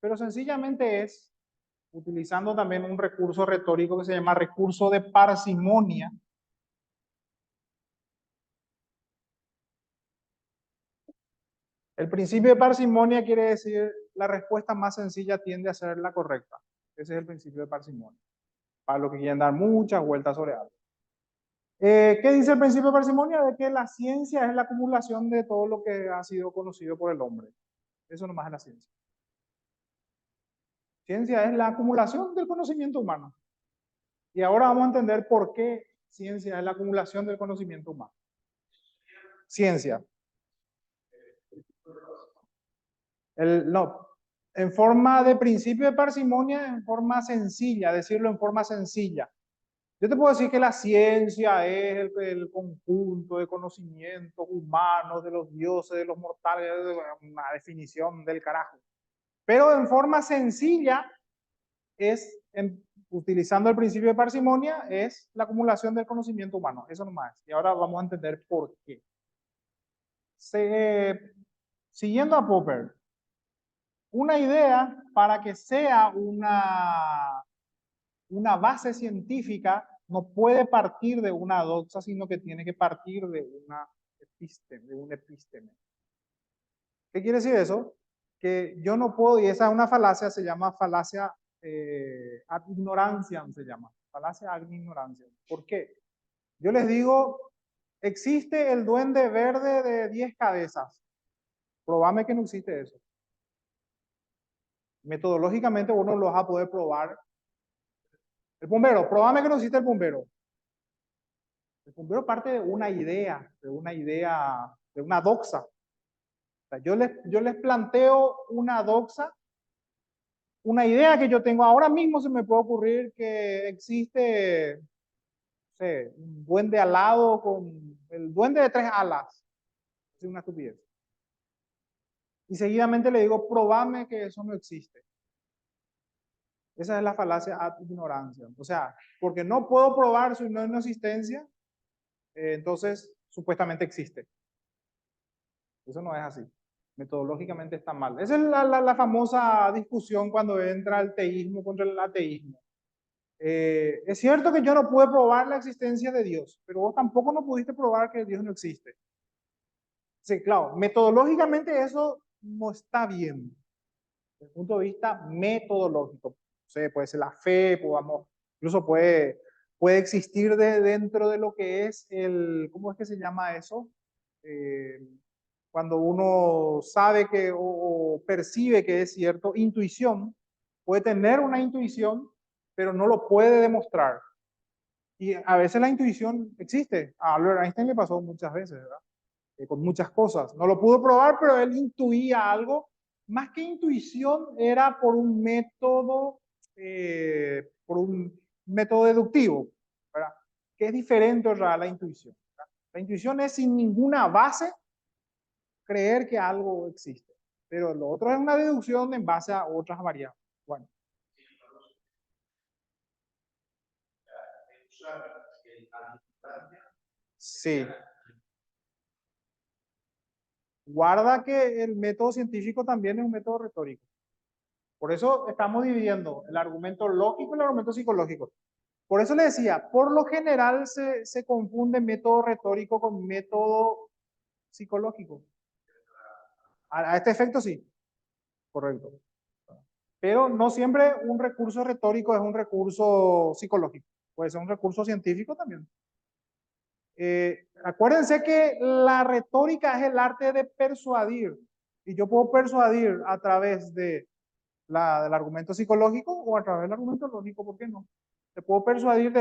pero sencillamente es, utilizando también un recurso retórico que se llama recurso de parsimonia. El principio de parsimonia quiere decir la respuesta más sencilla tiende a ser la correcta. Ese es el principio de parsimonia. Para los que quieren dar muchas vueltas sobre algo. ¿Qué dice el principio de parsimonia? De que la ciencia es la acumulación de todo lo que ha sido conocido por el hombre. Eso nomás es la ciencia. Ciencia es la acumulación del conocimiento humano. Y ahora vamos a entender por qué ciencia es la acumulación del conocimiento humano. Ciencia. No, en forma de principio de parsimonia, en forma sencilla, decirlo en forma sencilla. Yo te puedo decir que la ciencia es el conjunto de conocimientos humanos, de los dioses, de los mortales, una definición del carajo. Pero en forma sencilla, utilizando el principio de parsimonia, es la acumulación del conocimiento humano. Eso nomás. Y ahora vamos a entender por qué. Siguiendo a Popper, una idea para que sea una base científica no puede partir de una doxa, sino que tiene que partir de una epísteme, de un epísteme. ¿Qué quiere decir eso? Que yo no puedo, y esa es una falacia, se llama falacia ad ignoranciam, se llama, falacia ad ignoranciam. ¿Por qué? Yo les digo, existe el duende verde de 10 cabezas. Probame que no existe eso. Metodológicamente vos no lo vas a poder probar. El bombero, probame que no existe el bombero. El bombero parte de una idea, de una doxa. O sea, yo les planteo una doxa, una idea que yo tengo. Ahora mismo se me puede ocurrir que existe, no sé, un duende alado con el duende de 3 alas. Es una estupidez. Y seguidamente le digo, probame que eso no existe. Esa es la falacia ad ignorancia. O sea, porque no puedo probar su no existencia, entonces supuestamente existe. Eso no es así. Metodológicamente está mal. Esa es la famosa discusión cuando entra el teísmo contra el ateísmo. Es cierto que yo no pude probar la existencia de Dios, pero vos tampoco no pudiste probar que Dios no existe. Sí, claro, metodológicamente eso no está bien, desde el punto de vista metodológico. O sea, puede ser la fe, podamos, incluso puede existir dentro de lo que es ¿cómo es que se llama eso? Eh, Cuando uno sabe que o percibe que es cierto, intuición, puede tener una intuición, pero no lo puede demostrar. Y a veces la intuición existe. A Albert Einstein le pasó muchas veces, ¿verdad? Con muchas cosas. No lo pudo probar, pero él intuía algo. Más que intuición, era por un método deductivo, ¿verdad? Que es diferente a la intuición, ¿verdad? La intuición es sin ninguna base creer que algo existe. Pero lo otro es una deducción en base a otras variables. Bueno, sí. Guarda que el método científico también es un método retórico. Por eso estamos dividiendo el argumento lógico y el argumento psicológico. Por eso le decía, por lo general se confunde método retórico con método psicológico. A este efecto sí, correcto. Pero no siempre un recurso retórico es un recurso psicológico. Puede ser un recurso científico también. Acuérdense que la retórica es el arte de persuadir. Y yo puedo persuadir a través del argumento psicológico o a través del argumento lógico, ¿por qué no? Te puedo persuadir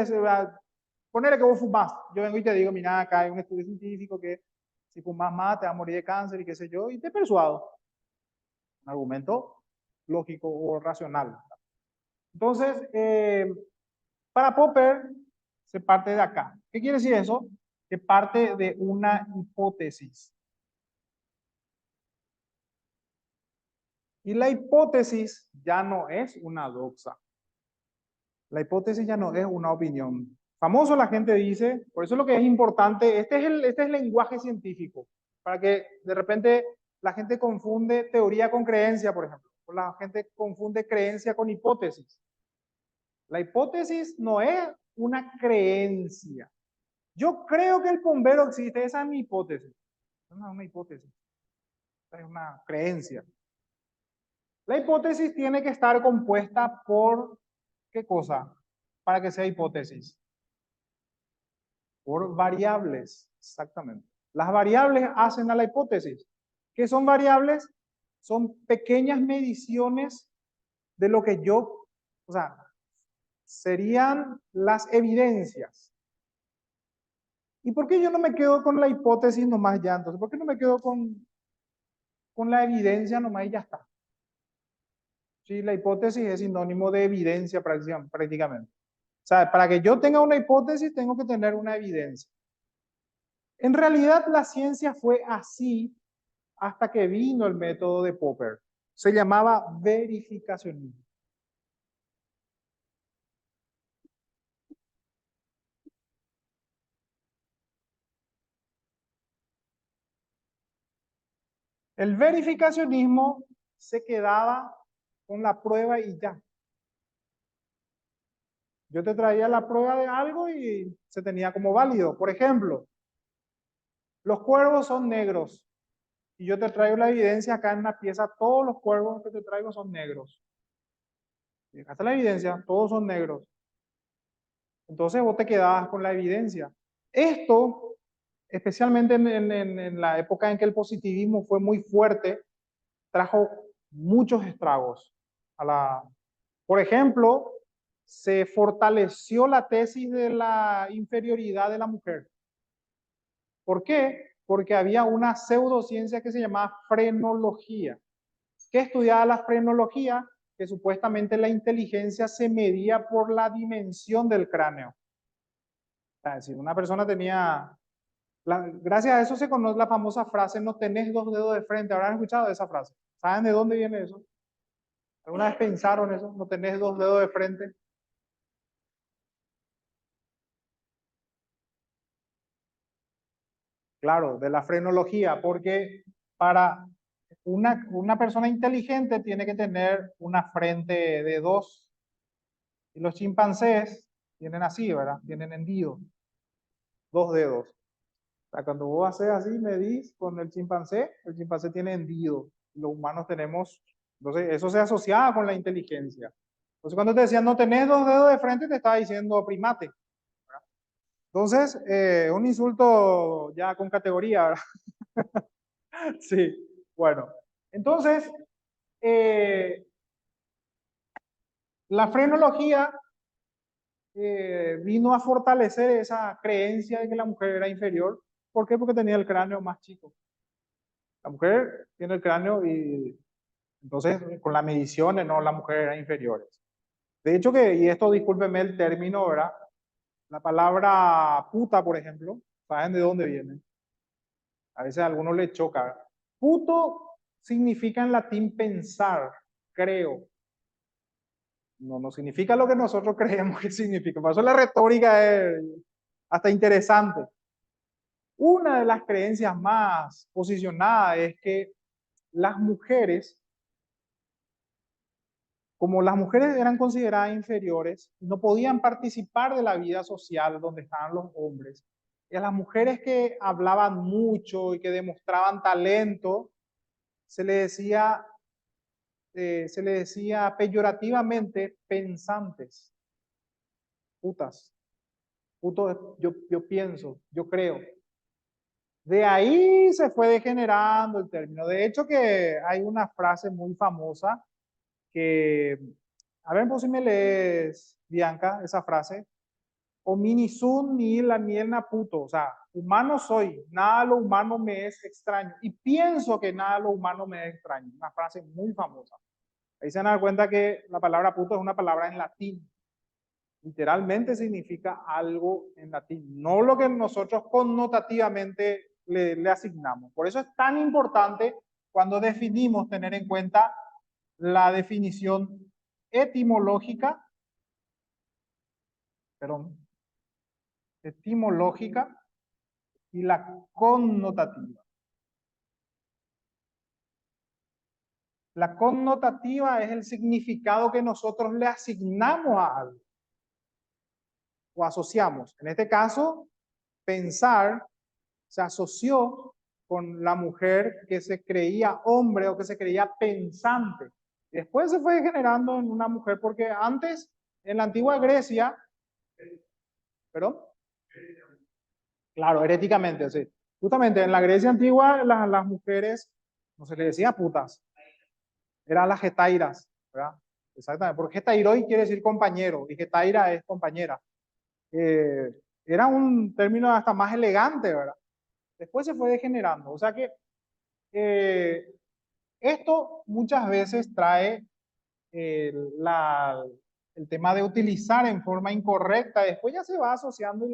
ponerle que vos fumás. Yo vengo y te digo, mira, acá hay un estudio científico que si fumas más te vas a morir de cáncer y qué sé yo, y te persuado. Un argumento lógico o racional. Entonces, para Popper se parte de acá. ¿Qué quiere decir eso? Que parte de una hipótesis. Y la hipótesis ya no es una doxa. La hipótesis ya no es una opinión. Famoso la gente dice, por eso lo que es importante, este es el lenguaje científico, para que de repente la gente confunde teoría con creencia, por ejemplo. O la gente confunde creencia con hipótesis. La hipótesis no es una creencia. Yo creo que el bombero existe, esa es mi hipótesis. No es una hipótesis, es una creencia. La hipótesis tiene que estar compuesta por, ¿qué cosa? Para que sea hipótesis. Por variables, exactamente. Las variables hacen a la hipótesis. ¿Qué son variables? Son pequeñas mediciones de lo que yo, o sea, serían las evidencias. ¿Y por qué yo no me quedo con la hipótesis nomás ya? Entonces, ¿por qué no me quedo con la evidencia nomás y ya está? Sí, la hipótesis es sinónimo de evidencia prácticamente. O sea, para que yo tenga una hipótesis, tengo que tener una evidencia. En realidad, la ciencia fue así hasta que vino el método de Popper. Se llamaba verificacionismo. El verificacionismo se quedaba con la prueba y ya. Yo te traía la prueba de algo y se tenía como válido. Por ejemplo, los cuervos son negros. Y yo te traigo la evidencia acá en una pieza, todos los cuervos que te traigo son negros. Y acá está la evidencia, todos son negros. Entonces vos te quedabas con la evidencia. Esto, especialmente en la época en que el positivismo fue muy fuerte, trajo muchos estragos. Por ejemplo, se fortaleció la tesis de la inferioridad de la mujer. ¿Por qué? Porque había una pseudociencia que se llamaba frenología. ¿Qué estudiaba la frenología? Que supuestamente la inteligencia se medía por la dimensión del cráneo. Es decir, una persona tenía... gracias a eso se conoce la famosa frase, no tenés dos dedos de frente. ¿Habrán escuchado esa frase? ¿Saben de dónde viene eso? ¿Alguna vez pensaron eso? ¿No tenés dos dedos de frente? Claro, de la frenología, porque para una persona inteligente tiene que tener una frente de dos. Y los chimpancés tienen así, ¿verdad? Tienen hendido, dos dedos. O sea, cuando vos haces así, medís con el chimpancé tiene hendido. Los humanos tenemos, entonces eso se asociaba con la inteligencia. Entonces cuando te decían no tenés dos dedos de frente, te estaba diciendo primate. Entonces, un insulto ya con categoría, ¿verdad? Sí, bueno. Entonces, eh, la frenología vino a fortalecer esa creencia de que la mujer era inferior. ¿Por qué? Porque tenía el cráneo más chico. La mujer tiene el cráneo y entonces con las mediciones, no, la mujer era inferior. De hecho que, y esto discúlpeme el término, ¿verdad? La palabra puta, por ejemplo, ¿saben de dónde viene? A veces a algunos les choca. Puto significa en latín pensar, creo. No, no significa lo que nosotros creemos que significa. Por eso la retórica es hasta interesante. Una de las creencias más posicionadas es que las mujeres, como las mujeres eran consideradas inferiores, no podían participar de la vida social donde estaban los hombres. Y a las mujeres que hablaban mucho y que demostraban talento, se le decía, se le decía peyorativamente pensantes, putas. Puto, yo pienso, yo creo. De ahí se fue degenerando el término. De hecho que hay una frase muy famosa que, a ver, pues si me lees, Bianca, esa frase. Homini sum ni la nielna puto. O sea, humano soy, nada lo humano me es extraño. Y pienso que nada lo humano me es extraño. Una frase muy famosa. Ahí se dan cuenta que la palabra puto es una palabra en latín. Literalmente significa algo en latín, no lo que nosotros connotativamente le asignamos. Por eso es tan importante cuando definimos tener en cuenta la definición etimológica, perdón, etimológica y la connotativa. La connotativa es el significado que nosotros le asignamos a algo o asociamos. En este caso, pensar se asoció con la mujer que se creía hombre o que se creía pensante. Después se fue generando en una mujer, porque antes, en la antigua Grecia, ¿perdón? Claro, heréticamente, sí. Justamente en la Grecia antigua, las mujeres, no se les decía putas, eran las getairas, ¿verdad? Exactamente, porque getairoi quiere decir compañero y getaira es compañera. Eh, Era un término hasta más elegante, ¿verdad? Después se fue degenerando. O sea que eh, esto muchas veces trae el tema de utilizar en forma incorrecta. Después ya se va asociando y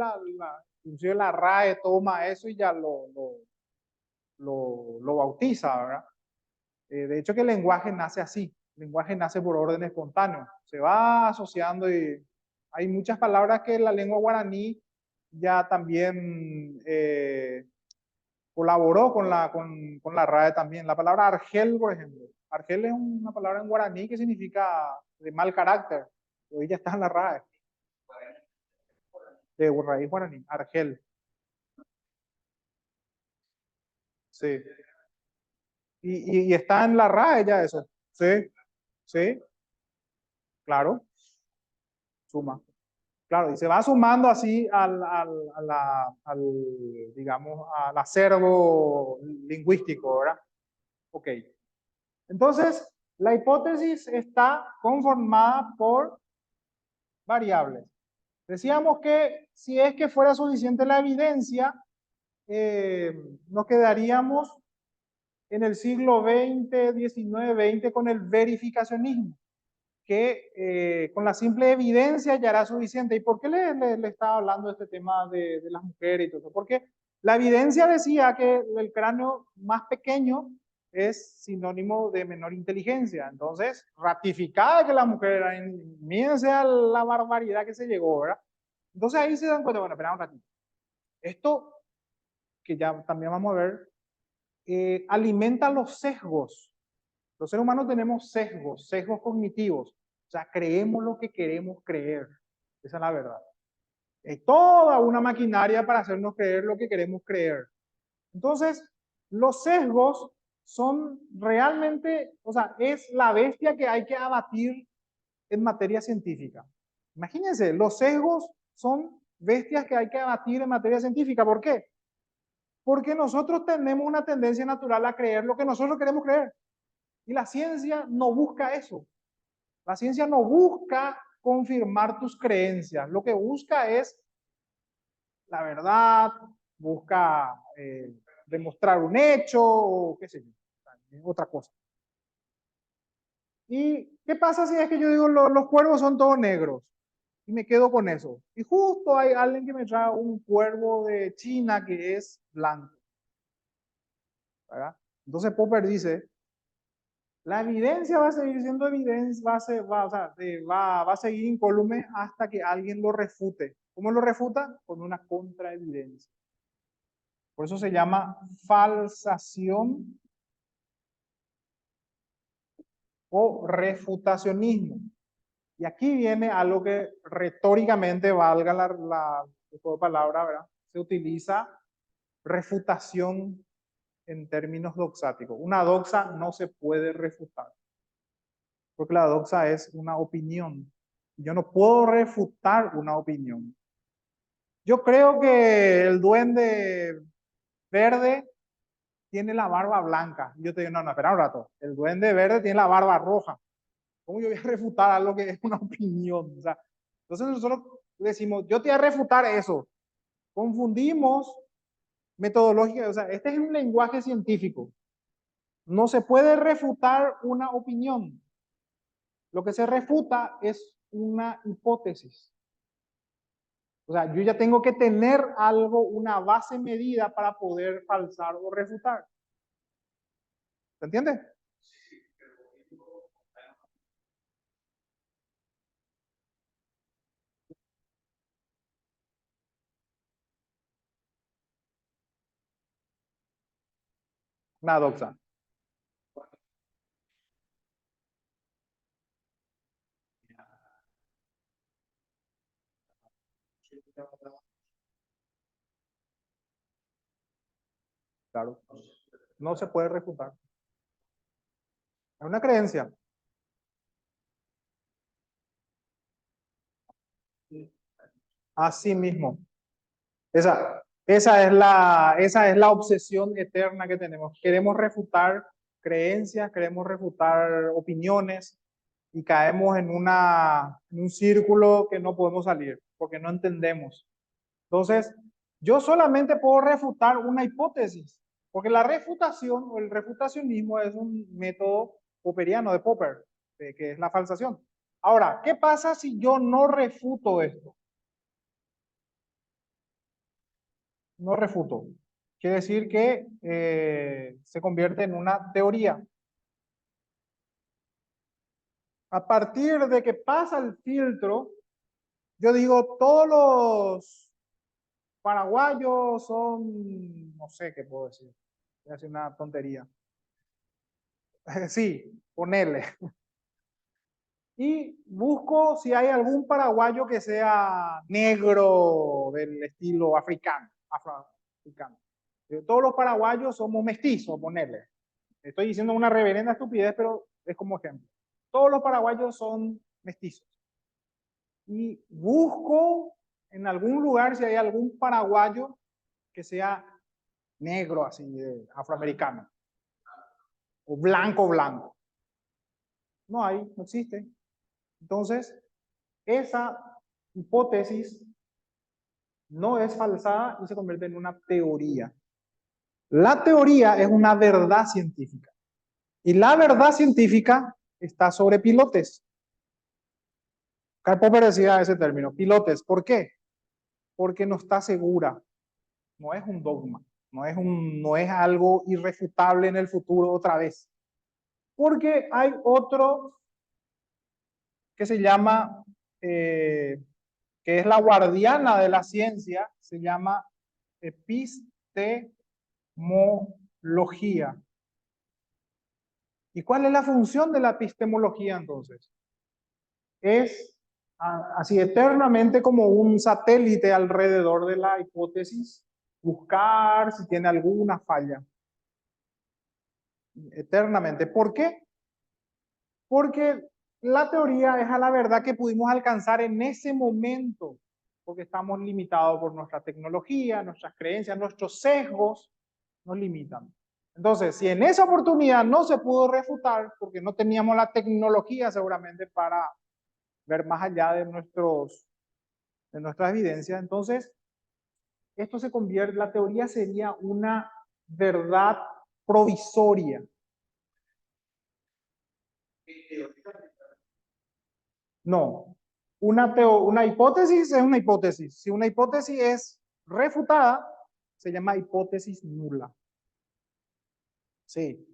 inclusive la RAE toma eso y ya lo bautiza, ¿verdad? De hecho que el lenguaje nace así. El lenguaje nace por orden espontáneo. Se va asociando y hay muchas palabras que la lengua guaraní ya también colaboró con la RAE también. La palabra argel, por ejemplo. Argel es una palabra en guaraní que significa de mal carácter. Hoy ya está en la RAE. de raíz guaraní, Argel. Sí. Y está en la RAE ya eso. Sí, sí, claro, suma. Claro, y se va sumando así digamos, al acervo lingüístico, ¿verdad? Ok. Entonces, la hipótesis está conformada por variables. Decíamos que si es que fuera suficiente la evidencia, eh, nos quedaríamos en el siglo XX, XIX, XX con el verificacionismo, que con la simple evidencia ya era suficiente. ¿Y por qué le estaba hablando de este tema de las mujeres y todo eso? Porque la evidencia decía que el cráneo más pequeño es sinónimo de menor inteligencia. Entonces, ratificaba que la mujer era inmensa la barbaridad que se llegó, ¿verdad? Entonces ahí se dan cuenta, bueno, espera un ratito. Esto, que ya también vamos a ver, alimenta los sesgos. Los seres humanos tenemos sesgos, sesgos cognitivos. O sea, creemos lo que queremos creer. Esa es la verdad. Es toda una maquinaria para hacernos creer lo que queremos creer. Entonces, los sesgos son realmente, o sea, es la bestia que hay que abatir en materia científica. Imagínense, los sesgos son bestias que hay que abatir en materia científica. ¿Por qué? Porque nosotros tenemos una tendencia natural a creer lo que nosotros queremos creer. Y la ciencia no busca eso. La ciencia no busca confirmar tus creencias. Lo que busca es la verdad, busca demostrar un hecho o qué sé yo, otra cosa. ¿Y qué pasa si es que yo digo los cuervos son todos negros? Y me quedo con eso. Y justo hay alguien que me trae un cuervo de China que es blanco. ¿Verdad? Entonces Popper dice, la evidencia va a seguir siendo evidencia, o sea, va a seguir incólume hasta que alguien lo refute. ¿Cómo lo refuta? Con una contraevidencia. Por eso se llama falsación o refutacionismo. Y aquí viene algo que retóricamente, valga la palabra, ¿verdad? Se utiliza refutación en términos doxáticos. Una doxa no se puede refutar, porque la doxa es una opinión. Yo no puedo refutar una opinión. Yo creo que el duende verde tiene la barba blanca. Yo te digo, no, espera un rato. El duende verde tiene la barba roja. ¿Cómo yo voy a refutar algo que es una opinión? O sea, entonces nosotros decimos, yo te voy a refutar eso. Confundimos metodología. O sea, este es un lenguaje científico. No se puede refutar una opinión. Lo que se refuta es una hipótesis. O sea, yo ya tengo que tener algo, una base medida para poder falsar o refutar. ¿Se entiende? Una doxa. Claro. No se puede refutar. Es una creencia. Así mismo. Esa es la obsesión eterna que tenemos. Queremos refutar creencias, queremos refutar opiniones y caemos en un círculo que no podemos salir porque no entendemos. Entonces, yo solamente puedo refutar una hipótesis, porque la refutación o el refutacionismo es un método popperiano de Popper, que es la falsación. Ahora, ¿qué pasa si yo no refuto esto? No refuto. Quiere decir que se convierte en una teoría. A partir de que pasa el filtro, yo digo, todos los paraguayos son, no sé qué puedo decir, voy a decir una tontería. Sí, ponele. y busco si hay algún paraguayo que sea negro del estilo africano, afroamericano. Todos los paraguayos somos mestizos, ponerle. Estoy diciendo una reverenda estupidez, pero es como ejemplo. Todos los paraguayos son mestizos. Y busco en algún lugar si hay algún paraguayo que sea negro, así, afroamericano, o blanco, blanco. No hay, no existe. Entonces, esa hipótesis no es falsada y se convierte en una teoría. La teoría es una verdad científica. Y la verdad científica está sobre pilotes. Karl Popper decía ese término, pilotes. ¿Por qué? Porque no está segura. No es un dogma. No es algo irrefutable en el futuro otra vez. Porque hay otro que se llama, que es la guardiana de la ciencia, se llama epistemología. ¿Y cuál es la función de la epistemología entonces? Es así eternamente como un satélite alrededor de la hipótesis, buscar si tiene alguna falla. Eternamente. ¿Por qué? Porque la teoría es a la verdad que pudimos alcanzar en ese momento, porque estamos limitados por nuestra tecnología, nuestras creencias, nuestros sesgos nos limitan. Entonces, si en esa oportunidad no se pudo refutar, porque no teníamos la tecnología seguramente para ver más allá de nuestras evidencias, entonces esto se convierte, la teoría sería una verdad provisoria. No, una hipótesis es una hipótesis. Si una hipótesis es refutada, se llama hipótesis nula. Sí.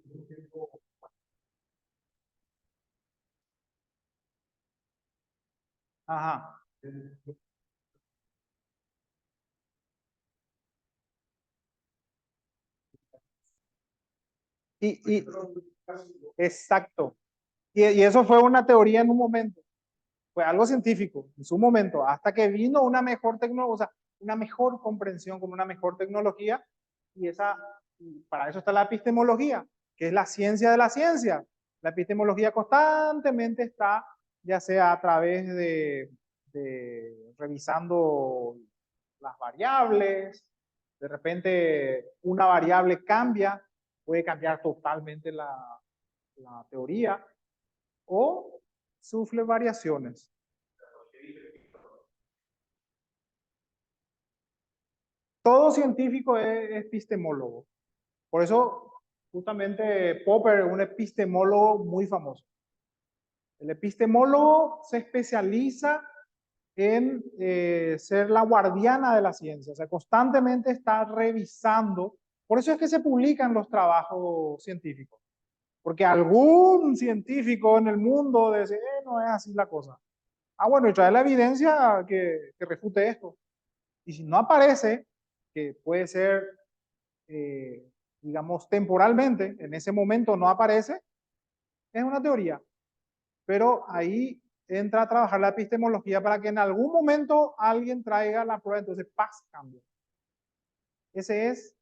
Ajá. Y, exacto. Y eso fue una teoría en un momento. Fue algo científico en su momento, hasta que vino una mejor tecnología, o sea, una mejor comprensión con una mejor tecnología, y para eso está la epistemología, que es la ciencia de la ciencia. La epistemología constantemente está, ya sea a través de revisando las variables, de repente una variable cambia, puede cambiar totalmente la teoría, o sufre variaciones. Todo científico es epistemólogo. Por eso, justamente Popper es un epistemólogo muy famoso. El epistemólogo se especializa en ser la guardiana de la ciencia, o sea, constantemente está revisando. Por eso es que se publican los trabajos científicos, porque algún científico en el mundo dice, no es así la cosa. Ah, bueno, y trae la evidencia que refute esto. Y si no aparece, que puede ser digamos, temporalmente, en ese momento no aparece, es una teoría. Pero ahí entra a trabajar la epistemología para que en algún momento alguien traiga la prueba, entonces, paz, cambia. Ese es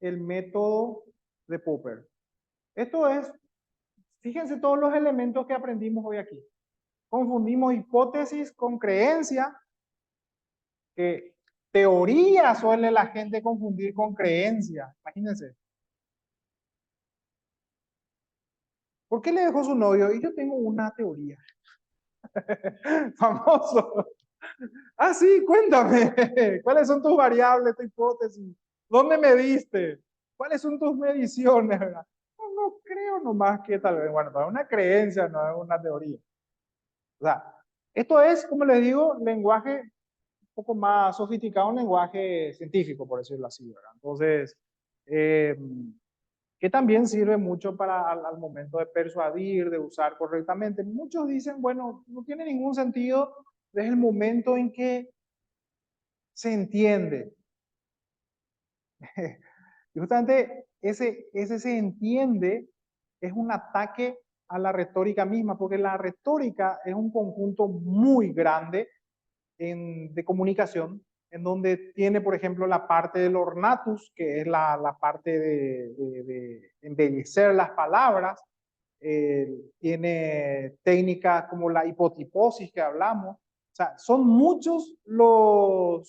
el método de Popper. Esto es, fíjense todos los elementos que aprendimos hoy aquí. Confundimos hipótesis con creencia, que teoría suele la gente confundir con creencia. Imagínense. ¿Por qué le dejó su novio? Y yo tengo una teoría. Famoso. Ah, sí, cuéntame. ¿Cuáles son tus variables, tu hipótesis? ¿Dónde mediste? ¿Cuáles son tus mediciones? No, no creo nomás que tal vez, bueno, es una creencia, no es una teoría. O sea, esto es, como les digo, lenguaje un poco más sofisticado, un lenguaje científico, por decirlo así, ¿verdad? Entonces, eh, que también sirve mucho para al momento de persuadir, de usar correctamente. Muchos dicen, bueno, no tiene ningún sentido desde el momento en que se entiende. Y justamente ese se entiende es un ataque a la retórica misma, porque la retórica es un conjunto muy grande de comunicación, en donde tiene, por ejemplo, la parte del ornatus, que es la parte de embellecer las palabras, tiene técnicas como la hipotiposis que hablamos. O sea, son muchos los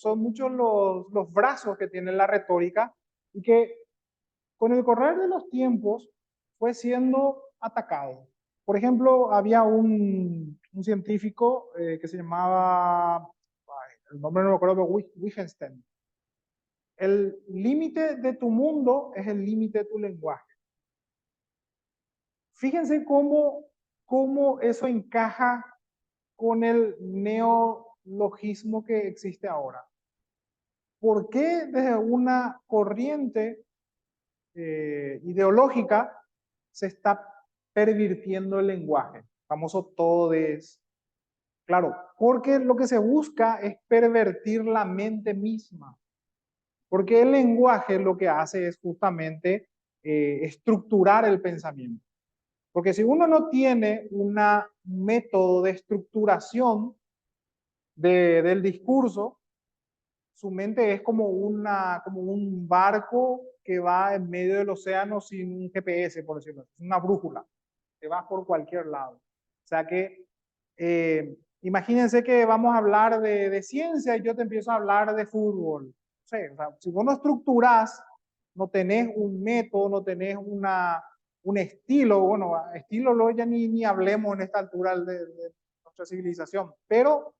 brazos que tiene la retórica y que con el correr de los tiempos fue siendo atacado. Por ejemplo, había un científico que se llamaba, el nombre no me acuerdo, pero Wittgenstein. El límite de tu mundo es el límite de tu lenguaje. Fíjense cómo eso encaja con el neologismo que existe ahora. ¿Por qué desde una corriente ideológica se está pervirtiendo el lenguaje? Famoso todes. Claro, porque lo que se busca es pervertir la mente misma. Porque el lenguaje lo que hace es justamente estructurar el pensamiento. Porque si uno no tiene un método de estructuración del discurso, su mente es como un barco que va en medio del océano sin un GPS, por decirlo así, una brújula, que va por cualquier lado. O sea que, imagínense que vamos a hablar de ciencia y yo te empiezo a hablar de fútbol. O sea, si vos no estructurás, no tenés un método, no tenés un estilo, bueno, estilo lo ya ni hablemos en esta altura de nuestra civilización, pero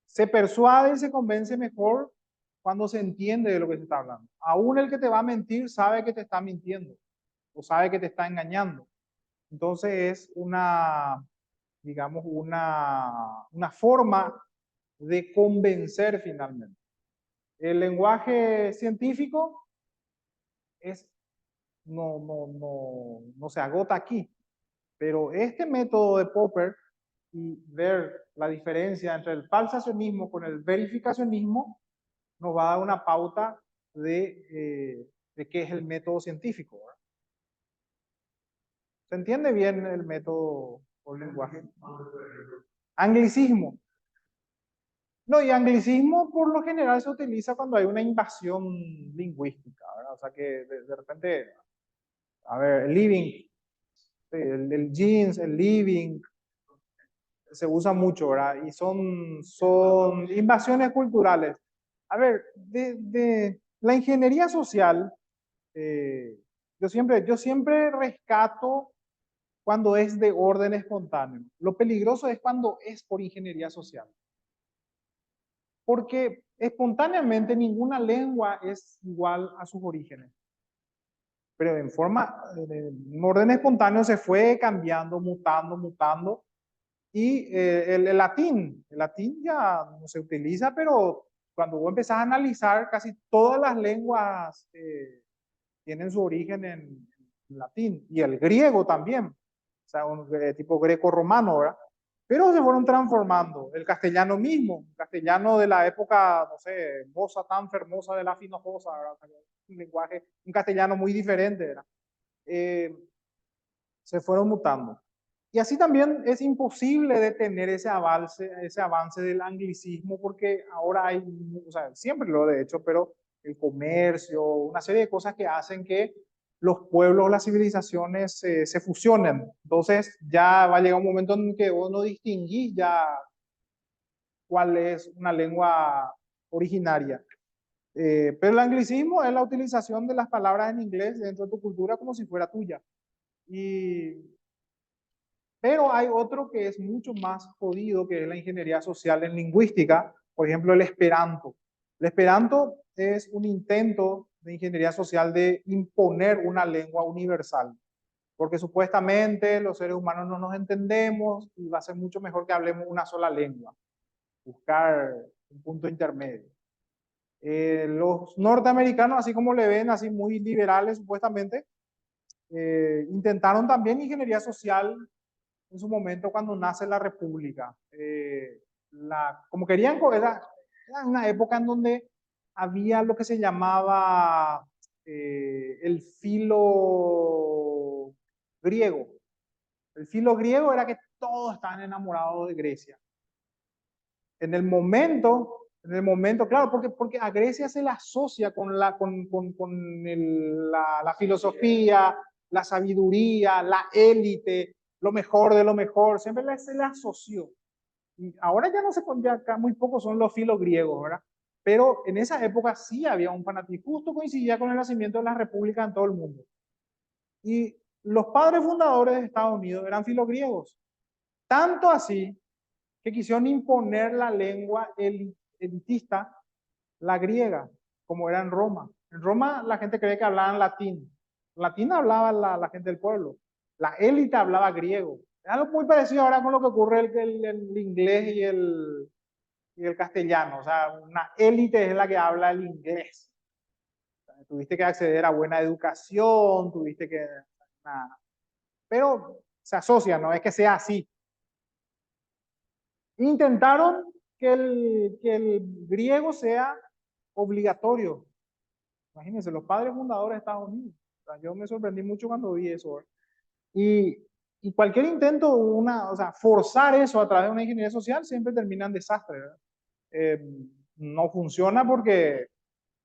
se persuade y se convence mejor cuando se entiende de lo que se está hablando. Aún el que te va a mentir sabe que te está mintiendo o sabe que te está engañando. Entonces es digamos, una forma de convencer finalmente. El lenguaje científico es, no se agota aquí, pero este método de Popper y ver la diferencia entre el falsacionismo con el verificacionismo nos va a dar una pauta de qué es el método científico, ¿verdad? ¿Se entiende bien el método o el lenguaje? Anglicismo. No, y anglicismo por lo general se utiliza cuando hay una invasión lingüística, ¿verdad? O sea que de repente, a ver, el living, sí, el jeans, el living, se usa mucho, ¿verdad? Y son invasiones culturales. A ver, de la ingeniería social, eh, yo siempre rescato cuando es de orden espontáneo. Lo peligroso es cuando es por ingeniería social. Porque espontáneamente ninguna lengua es igual a sus orígenes. Pero en orden espontáneo se fue cambiando, mutando. Y el latín ya no se utiliza, pero cuando vos empezás a analizar, casi todas las lenguas tienen su origen en latín, y el griego también, o sea, un tipo greco-romano, ¿verdad? Pero se fueron transformando. El castellano mismo, el castellano de la época, no sé, moza tan fermosa de la finojosa, ¿verdad? Un lenguaje, un castellano muy diferente, ¿verdad? Se fueron mutando. Y así también es imposible detener ese avance del anglicismo, porque ahora hay, o sea, siempre lo he hecho, pero el comercio, una serie de cosas que hacen que los pueblos, las civilizaciones se fusionen. Entonces ya va a llegar un momento en que vos no distinguís ya cuál es una lengua originaria. Pero el anglicismo es la utilización de las palabras en inglés dentro de tu cultura como si fuera tuya. Y pero hay otro que es mucho más jodido, que es la ingeniería social en lingüística, por ejemplo, el Esperanto. El Esperanto es un intento de ingeniería social de imponer una lengua universal, porque supuestamente los seres humanos no nos entendemos y va a ser mucho mejor que hablemos una sola lengua, buscar un punto intermedio. Los norteamericanos, así como le ven, así muy liberales supuestamente, intentaron también ingeniería social en su momento cuando nace la República. Como querían, era una época en donde había lo que se llamaba el filo griego. El filo griego era que todos estaban enamorados de Grecia. En el momento, claro, porque a Grecia se la asocia con la filosofía, la sabiduría, la élite, lo mejor de lo mejor, siempre se le asoció. Y ahora ya no se ya acá muy pocos son los filos griegos, ¿verdad? Pero en esa época sí había un fanatismo, justo coincidía con el nacimiento de la república en todo el mundo. Y los padres fundadores de Estados Unidos eran filos griegos. Tanto así que quisieron imponer la lengua elitista, la griega, como era en Roma. En Roma la gente cree que hablaban latín. Latín hablaba la gente del pueblo. La élite hablaba griego. Es algo muy parecido ahora con lo que ocurre el inglés y el castellano. O sea, una élite es la que habla el inglés. O sea, tuviste que acceder a buena educación, tuviste que... Nada. Pero se asocia, no es que sea así. Intentaron que el griego sea obligatorio. Imagínense, los padres fundadores de Estados Unidos. O sea, yo me sorprendí mucho cuando vi eso. Y, y cualquier intento, o sea, forzar eso a través de una ingeniería social siempre termina en desastre. Eh, no funciona porque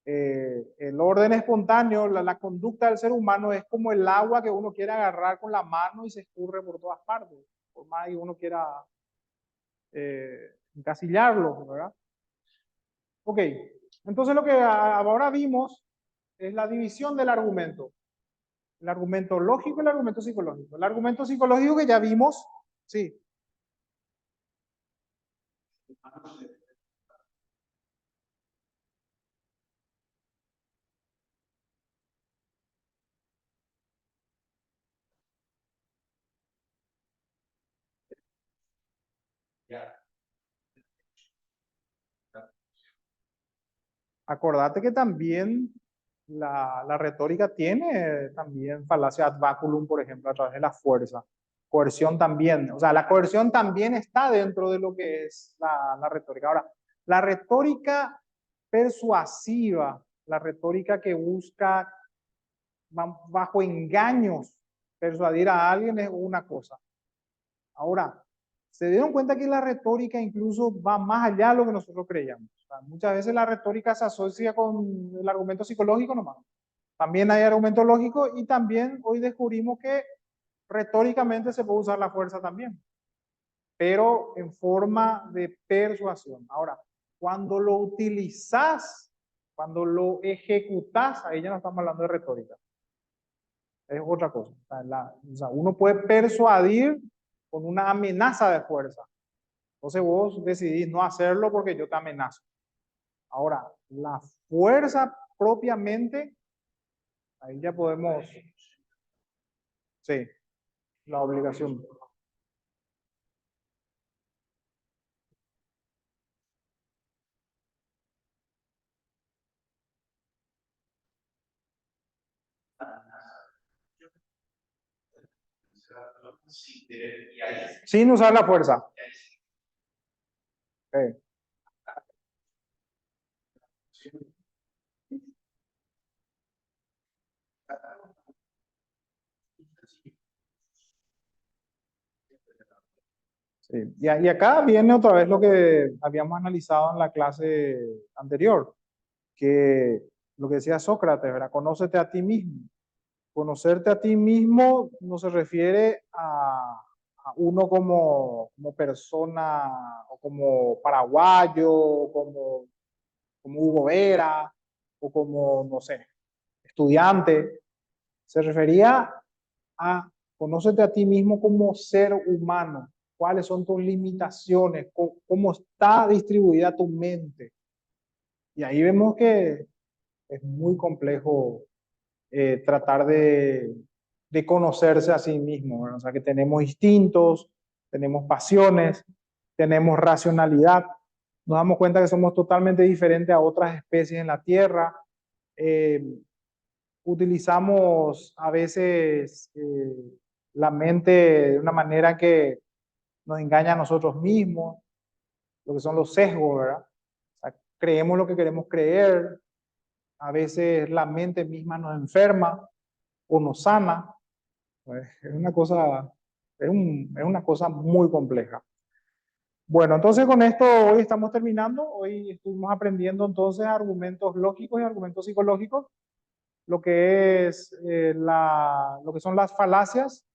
el orden espontáneo, la conducta del ser humano es como el agua que uno quiere agarrar con la mano y se escurre por todas partes, por más que uno quiera encasillarlo, ¿verdad? Ok, entonces lo que ahora vimos es la división del argumento. El argumento lógico y el argumento psicológico. El argumento psicológico que ya vimos, sí. Acordate que también la retórica tiene también falacia ad baculum, por ejemplo, a través de la fuerza. Coerción también. O sea, la coerción también está dentro de lo que es la retórica. Ahora, la retórica persuasiva, la retórica que busca bajo engaños persuadir a alguien es una cosa. Ahora, se dieron cuenta que la retórica incluso va más allá de lo que nosotros creíamos. O sea, muchas veces la retórica se asocia con el argumento psicológico nomás. También hay argumento lógico y también hoy descubrimos que retóricamente se puede usar la fuerza también, pero en forma de persuasión. Ahora, cuando lo utilizas, cuando lo ejecutas, ahí ya no estamos hablando de retórica. Es otra cosa. O sea, uno puede persuadir con una amenaza de fuerza. Entonces vos decidís no hacerlo porque yo te amenazo. Ahora, la fuerza propiamente, ahí ya podemos, sí, la obligación. Sin usar la fuerza. Sí. Sí. Y acá viene otra vez lo que habíamos analizado en la clase anterior, que lo que decía Sócrates, ¿verdad? Conócete a ti mismo. Conocerte a ti mismo no se refiere a uno como persona, o como paraguayo, o como Hugo Vera, o como, no sé, estudiante. Se refería a conócete a ti mismo como ser humano. ¿Cuáles son tus limitaciones? ¿Cómo está distribuida tu mente? Y ahí vemos que es muy complejo tratar de conocerse a sí mismo, ¿verdad? O sea, que tenemos instintos, tenemos pasiones, tenemos racionalidad. Nos damos cuenta que somos totalmente diferentes a otras especies en la Tierra. Eh, Utilizamos a veces la mente de una manera que nos engaña a nosotros mismos, lo que son los sesgos, ¿verdad? O sea, creemos lo que queremos creer, a veces la mente misma nos enferma o nos sana. Pues, es una cosa Es una cosa muy compleja. Bueno, entonces con esto hoy estamos terminando. Hoy estuvimos aprendiendo entonces argumentos lógicos y argumentos psicológicos, lo que es lo que son las falacias,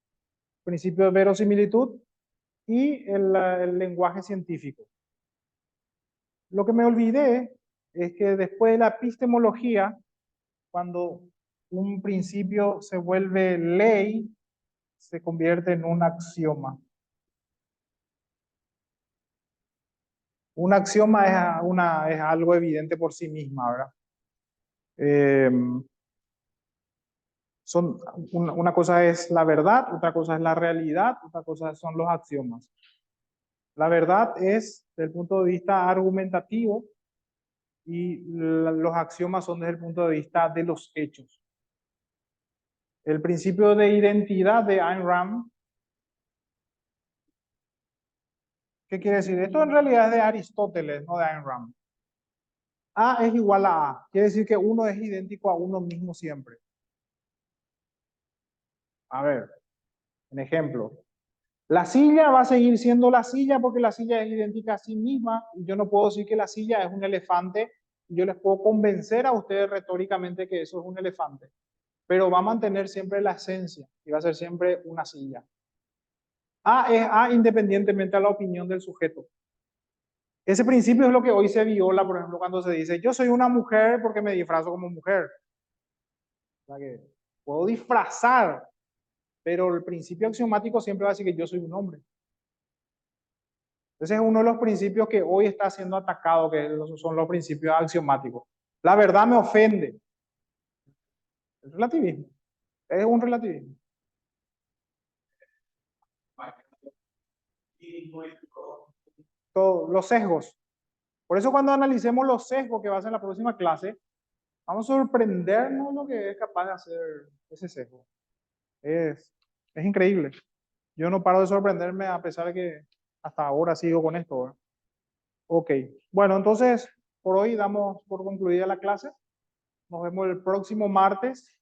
principio de verosimilitud y el lenguaje científico. Lo que me olvidé es que después de la epistemología, cuando un principio se vuelve ley, se convierte en un axioma. Un axioma es algo evidente por sí misma, ¿verdad? Eh, una cosa es la verdad, otra cosa es la realidad, otra cosa son los axiomas. La verdad es desde el punto de vista argumentativo y los axiomas son desde el punto de vista de los hechos. El principio de identidad de Ayn Rand, ¿qué quiere decir? Esto en realidad es de Aristóteles, no de Ayn Rand. A es igual a A, quiere decir que uno es idéntico a uno mismo siempre. A ver, un ejemplo. La silla va a seguir siendo la silla porque la silla es idéntica a sí misma. Y yo no puedo decir que la silla es un elefante. Y yo les puedo convencer a ustedes retóricamente que eso es un elefante. Pero va a mantener siempre la esencia y va a ser siempre una silla. A es A independientemente a la opinión del sujeto. Ese principio es lo que hoy se viola, por ejemplo, cuando se dice yo soy una mujer porque me disfrazo como mujer. O sea que puedo disfrazar, pero el principio axiomático siempre va a decir que yo soy un hombre. Ese es uno de los principios que hoy está siendo atacado, que son los principios axiomáticos. La verdad me ofende. El relativismo. Es un relativismo. Todos los sesgos. Por eso cuando analicemos los sesgos que va a ser en la próxima clase, vamos a sorprendernos lo que es capaz de hacer ese sesgo. Es increíble. Yo no paro de sorprenderme a pesar de que hasta ahora sigo con esto, ¿verdad? Ok. Bueno, entonces, por hoy damos por concluida la clase. Nos vemos el próximo martes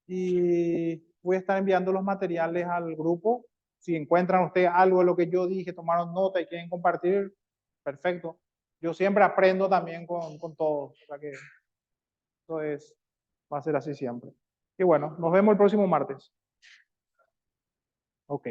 y voy a estar enviando los materiales al grupo. Si encuentran ustedes algo de lo que yo dije, tomaron nota y quieren compartir, perfecto. Yo siempre aprendo también con todos. O sea que eso va a ser así siempre. Y bueno, nos vemos el próximo martes. Ok.